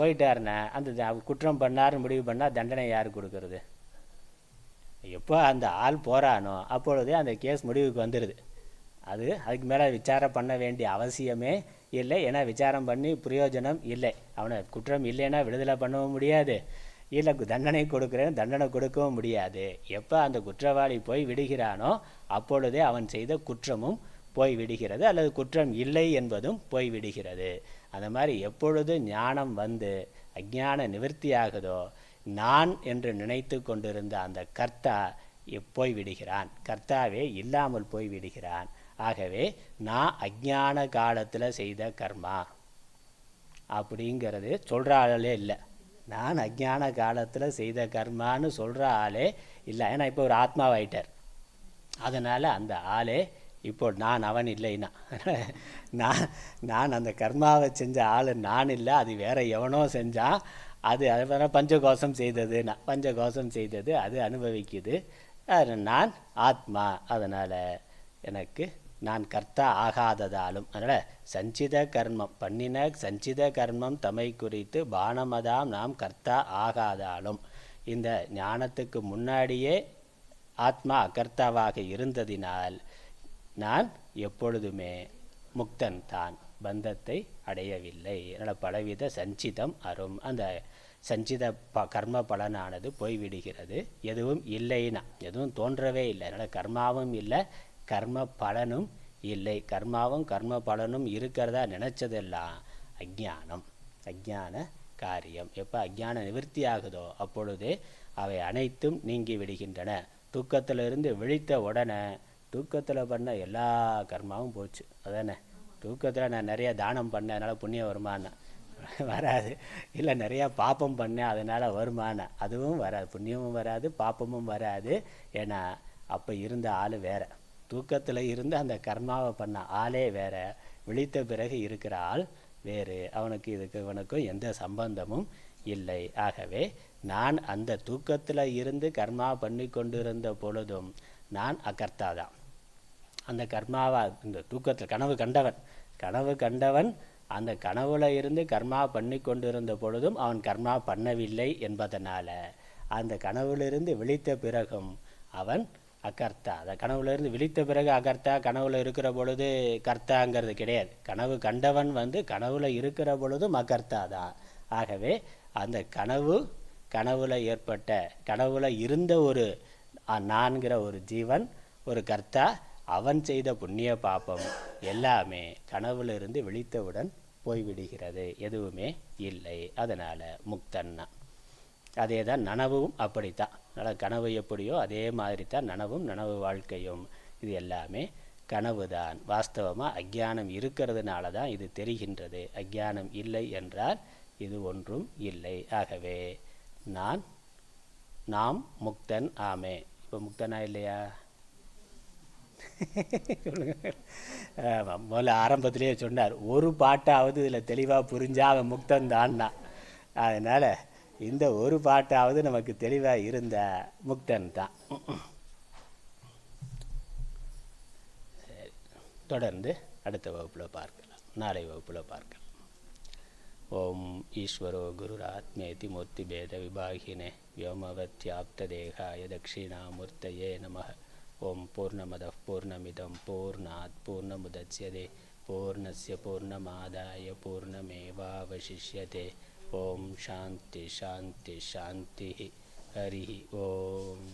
போயிட்டாருன்னா அந்த குற்றம் பண்ணாருன்னு முடிவு பண்ணால் தண்டனை யாருக்கு கொடுக்கறது? எப்போ அந்த ஆள் போகிறானோ அப்பொழுதே அந்த கேஸ் முடிவுக்கு வந்துடுது. அதுக்கு மேலே விசாரம் பண்ண வேண்டிய அவசியமே இல்லை. ஏன்னா விசாரம் பண்ணி பிரயோஜனம் இல்லை. அவனை குற்றம் இல்லைன்னா விடுதலை பண்ணவும் முடியாது, இல்லை தண்டனை கொடுக்குறேன்னு தண்டனை கொடுக்கவும் முடியாது. எப்போ அந்த குற்றவாளி போய் விடுகிறானோ அப்பொழுதே அவன் செய்த குற்றமும் போய் விடுகிறது, அல்லது குற்றம் இல்லை என்பதும் போய் விடுகிறது. அந்த மாதிரி எப்பொழுது ஞானம் அஞ்ஞான நிவர்த்தியாகுதோ நான் என்று நினைத்து கொண்டிருந்த அந்த கர்த்தா போய்விடுகிறான், கர்த்தாவே இல்லாமல் போய்விடுகிறான். ஆகவே நான் அஞ்ஞான காலத்தில் செய்த கர்மா அப்படிங்கிறது சொல்கிற ஆளே இல்லை. நான் அஞ்ஞான காலத்தில் செய்த கர்மான்னு சொல்கிற ஆளே இல்லை. ஏன்னா இப்போ ஒரு ஆத்மாவாயிட்டார். அதனால் அந்த ஆளே இப்போ நான் அவன் இல்லைன்னா நான் அந்த கர்மாவை செஞ்ச ஆள் நான் இல்லை, அது வேற எவனோ செஞ்சான். அது பஞ்சகோஷம் செய்தது அது அனுபவிக்குது. நான் ஆத்மா. அதனால் எனக்கு நான் கர்த்தா ஆகாததாலும், அதனால் சஞ்சித கர்மம் பண்ணின சஞ்சித கர்மம் தமை குறித்து பானமதாம் நாம் கர்த்தா ஆகாதாலும், இந்த ஞானத்துக்கு முன்னாடியே ஆத்மா அகர்த்தாவாக இருந்ததினால் நான் எப்பொழுதுமே முக்தன் தான், பந்தத்தை அடையவில்லை. அதனால் பலவித சஞ்சிதம் அரும், அந்த சஞ்சித கர்ம பலனானது போய்விடுகிறது. எதுவும் இல்லைன்னா, எதுவும் தோன்றவே இல்லை. அதனால் கர்மாவும் இல்லை, கர்ம பலனும் இல்லை. கர்மாவும் கர்ம பலனும் இருக்கிறதா நினச்சதெல்லாம் அஜ்ஞானம், அஜ்ஞான காரியம். எப்போ அஜ்ஞான நிவர்த்தி ஆகுதோ அப்பொழுதே அவை அனைத்தும் நீங்கி விடுகின்றன. தூக்கத்திலிருந்து விழித்த உடனே தூக்கத்தில் பண்ண எல்லா கர்மாவும் போச்சு. அதானே, தூக்கத்தில் நான் நிறையா தானம் பண்ணேன் அதனால் புண்ணியம் வருமானே வராது, இல்லை நிறையா பாப்பம் பண்ணேன் அதனால் வருமானே அதுவும் வராது, புண்ணியமும் வராது பாப்பமும் வராது. ஏன்னா அப்போ இருந்த ஆள் வேறு, தூக்கத்தில் இருந்து அந்த கர்மாவை பண்ண ஆளே வேறு, விழித்த பிறகு இருக்கிற ஆள் வேறு. அவனுக்கு இதுக்கு இவனுக்கும் எந்த சம்பந்தமும் இல்லை. ஆகவே நான் அந்த தூக்கத்தில் இருந்து கர்மா பண்ணி கொண்டிருந்த பொழுதும் நான் அகர்த்தாதான். அந்த கர்மாவா இந்த தூக்கத்தில் கனவு கண்டவன் அந்த கனவுல இருந்து கர்மா பண்ணி கொண்டிருந்த பொழுதும் அவன் கர்மா பண்ணவில்லை என்பதனால அந்த கனவுலிருந்து விழித்த பிறகும் அவன் அகர்த்தா. அந்த கனவுலேருந்து விழித்த பிறகு அகர்த்தா, கனவுல இருக்கிற பொழுது கர்த்தாங்கிறது கிடையாது. கனவு கண்டவன் கனவுல இருக்கிற பொழுதும் அகர்த்தா தான். ஆகவே அந்த கனவுல ஏற்பட்ட, கனவுல இருந்த ஒரு நான்கிற ஒரு ஜீவன், ஒரு கர்த்தா, அவன் செய்த புண்ணிய பாப்பம் எல்லாமே கனவுலிருந்து விழித்தவுடன் போய்விடுகிறது, எதுவுமே இல்லை. அதனால் முக்தன்னா. அதே தான் நனவும் அப்படித்தான். அதனால் கனவு எப்படியோ அதே மாதிரி தான் நனவும், நனவு வாழ்க்கையும். இது எல்லாமே கனவு தான். வாஸ்தவமாக அஜ்ஞானம் இருக்கிறதுனால தான் இது தெரிகின்றது. அஜ்ஞானம் இல்லை என்றால் இது ஒன்றும் இல்லை. ஆகவே நாம் முக்தன் ஆமே. இப்போ முக்தனா இல்லையா? முதல்ல ஆரம்பத்திலேயே சொன்னார், ஒரு பாட்டாவது இதில் தெளிவாக புரிஞ்சா அவன் முக்தன் தான்னா. அதனால் இந்த ஒரு பாட்டாவது நமக்கு தெளிவாக இருந்த முக்தன் தான். சரி, தொடர்ந்து அடுத்த வகுப்பில் பார்க்கலாம், நாளை வகுப்பில் பார்க்கலாம். ஓம் ஈஸ்வரோ குருராத்மேதி மூர்த்தி பேத விபாகினே व्योमवत्याप्तदेहाय दक्षिणामूर्तये नमः. ओं पूर्णमदः पूर्णमिदं पूर्णात् पूर्णमुदच्यते पूर्णस्य पूर्णमादाय पूर्णमेवावशिष्यते. ओं शान्ति शान्ति शान्तिः. हरिः ओम्.